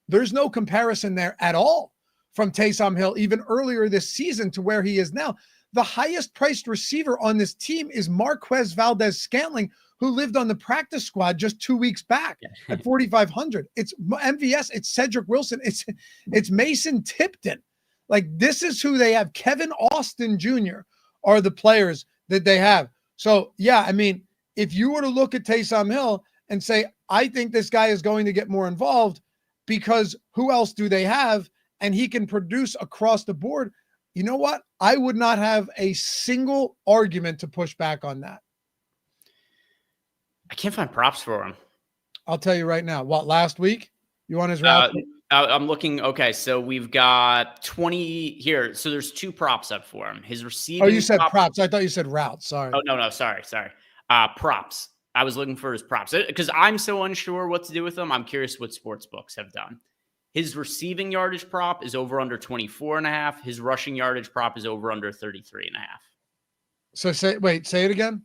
there's no comparison there at all from Taysom Hill, even earlier this season to where he is now. The highest priced receiver on this team is Marquez Valdez-Scantling, who lived on the practice squad just 2 weeks back at 4,500. It's MVS, it's Cedric Wilson, it's Mason Tipton. Like, this is who they have. Kevin Austin Jr. are the players that they have. So, yeah, I mean, if you were to look at Taysom Hill and say, I think this guy is going to get more involved because who else do they have? And he can produce across the board. You know what? I would not have a single argument to push back on that. I can't find props for him. I'll tell you right now. What, last week? You want his route? I'm looking. Okay, so we've got 20 here. So there's 2 props up for him. His receiving. Oh, you said props. I thought you said routes. Sorry. Oh, no. Sorry. Props. I was looking for his props because I'm so unsure what to do with them. I'm curious what sportsbooks have done. His receiving yardage prop is over under 24.5. His rushing yardage prop is over under 33.5. So say it again.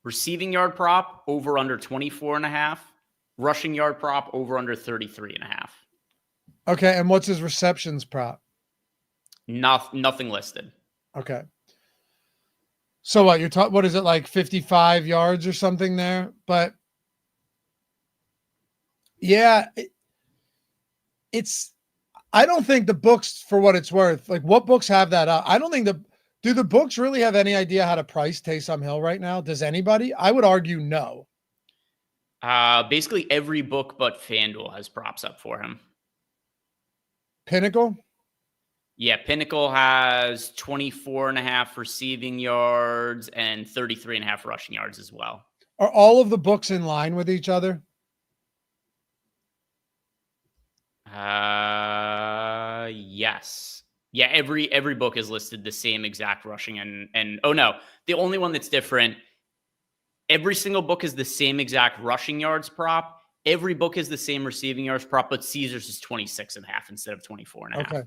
Receiving yard prop over under 24.5. Rushing yard prop over under 33.5. Okay, and what's his receptions prop? Nothing listed. Okay. So what, what is it, like 55 yards or something there? But yeah, I don't think the books, for what it's worth, like, what books have that up? I don't think do the books really have any idea how to price Taysom Hill right now? Does anybody? I would argue no. Basically every book but FanDuel has props up for him. Pinnacle? Yeah, Pinnacle has 24.5 receiving yards and 33.5 rushing yards as well. Are all of the books in line with each other? Yes. Yeah, every book is listed the same exact rushing and oh no, the only one that's different, every single book is the same exact rushing yards prop. Every book is the same receiving yards prop, but Caesars is 26.5 instead of 24.5. Okay.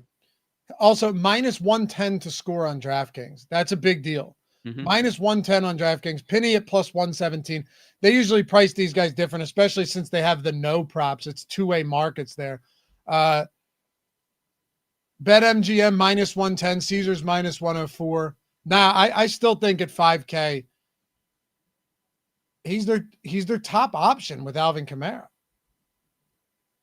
Also, minus 110 to score on DraftKings. That's a big deal. Mm-hmm. Minus 110 on DraftKings. Penny at plus 117. They usually price these guys different, especially since they have the no props. It's two-way markets there. BetMGM minus 110. Caesars minus 104. Nah, I still think at 5K, he's their top option with Alvin Kamara.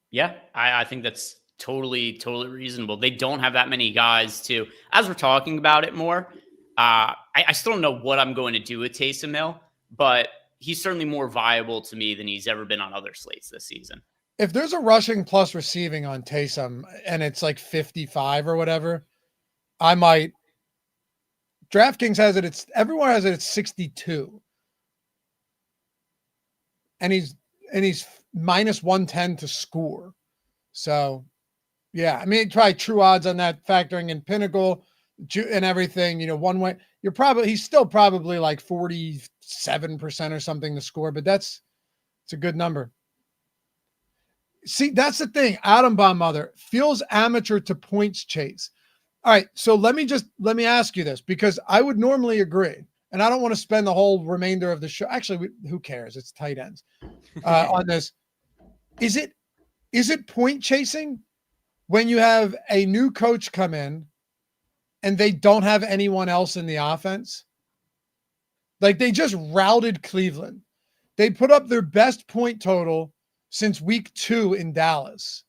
Yeah, I think that's totally reasonable. They don't have that many guys to, as we're talking about it more, I still don't know what I'm going to do with Taysom Hill, but he's certainly more viable to me than he's ever been on other slates this season. If there's a rushing plus receiving on Taysom and it's like 55 or whatever, I might. DraftKings has it. Everyone has it at 62. And he's minus 110 to score. So, yeah, I mean, try true odds on that, factoring in Pinnacle and everything, one way. he's still probably like 47% or something to score, but it's a good number. See, that's the thing. Adam Baumother feels amateur to points chase. All right, so let me ask you this, because I would normally agree, and I don't want to spend the whole remainder of the show. Actually, who cares? It's tight ends on this. Is it point chasing when you have a new coach come in and they don't have anyone else in the offense? Like, they just routed Cleveland. They put up their best point total since week 2 in Dallas.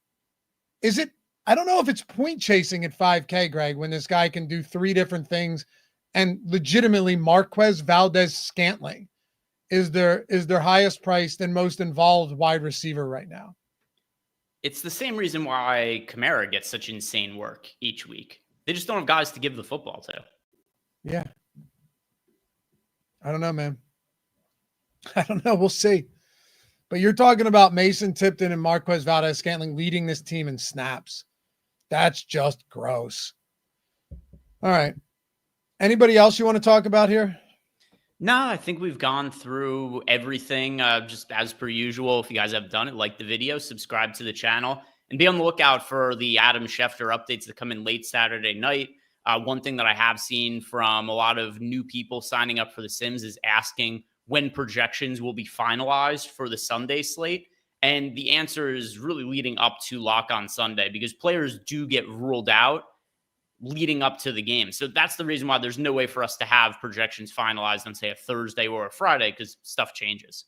I don't know if it's point chasing at 5K, Greg, when this guy can do 3 different things, and legitimately Marquez Valdez-Scantling is their highest priced and most involved wide receiver right now. It's the same reason why Kamara gets such insane work each week. They just don't have guys to give the football to. Yeah. I don't know, man. I don't know. We'll see. But you're talking about Mason Tipton and Marquez Valdez-Scantling leading this team in snaps. That's just gross. All right. Anybody else you want to talk about here? No, I think we've gone through everything just as per usual. If you guys have done it, like the video, subscribe to the channel, and be on the lookout for the Adam Schefter updates that come in late Saturday night. One thing that I have seen from a lot of new people signing up for the Sims is asking when projections will be finalized for the Sunday slate. And the answer is really leading up to Lock on Sunday, because players do get ruled out leading up to the game. So that's the reason why there's no way for us to have projections finalized on, say, a Thursday or a Friday, because stuff changes.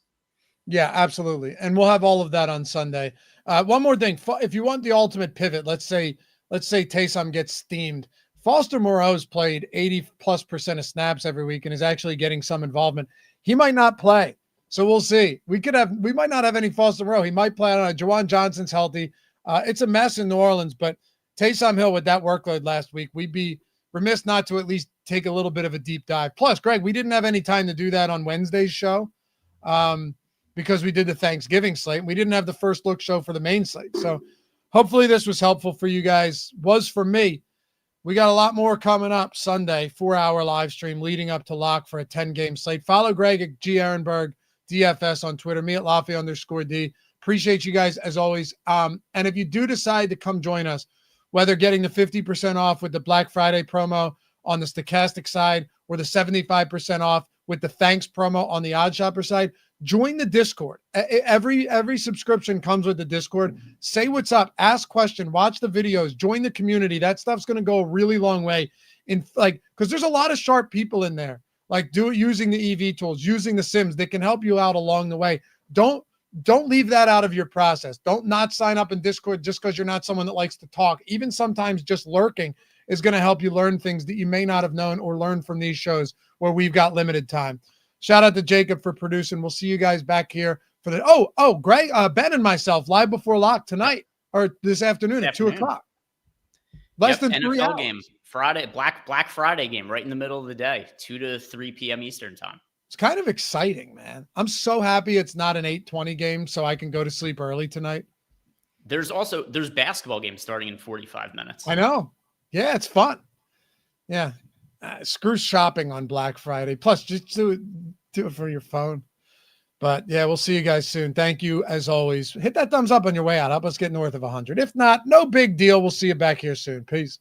Yeah, absolutely. And we'll have all of that on Sunday. One more thing. If you want the ultimate pivot, let's say Taysom gets steamed. Foster Moreau's played 80+% of snaps every week and is actually getting some involvement. He might not play. So we'll see. We might not have any Foster Moreau. He might play. I don't know. Jawan Johnson's healthy. It's a mess in New Orleans, but Taysom Hill with that workload last week, we'd be remiss not to at least take a little bit of a deep dive. Plus, Greg, we didn't have any time to do that on Wednesday's show because we did the Thanksgiving slate. We didn't have the first look show for the main slate. So hopefully this was helpful for you guys. Was for me. We got a lot more coming up Sunday, 4-hour live stream leading up to lock for a 10-game slate. Follow Greg at G. Ehrenberg DFS on Twitter, me at Lafayette_D. Appreciate you guys as always. And if you do decide to come join us, whether getting the 50% off with the Black Friday promo on the Stokastic side or the 75% off with the Thanks promo on the OddsShopper side, join the Discord. Every subscription comes with the Discord. Say what's up, ask question, watch the videos, join the community. That stuff's going to go a really long way because there's a lot of sharp people in there, using the EV tools, using the Sims that can help you out along the way. Don't leave that out of your process. Don't not sign up in Discord just because you're not someone that likes to talk. Even sometimes just lurking is going to help you learn things that you may not have known or learned from these shows where we've got limited time. Shout out to Jacob for producing. We'll see you guys back here for the Greg, Ben and myself live before lock tonight or this afternoon at 2:00. Less than 3 hours. NFL game Friday, Black Friday game right in the middle of the day, 2 to 3 p.m. Eastern time. It's kind of exciting, man. I'm so happy it's not an 8:20 game so I can go to sleep early tonight. There's basketball games starting in 45 minutes. I know. Yeah, it's fun. Yeah. Screw shopping on Black Friday. Plus, just do it for your phone. But yeah, we'll see you guys soon. Thank you as always. Hit that thumbs up on your way out. Help us get north of 100. If not, no big deal. We'll see you back here soon. Peace.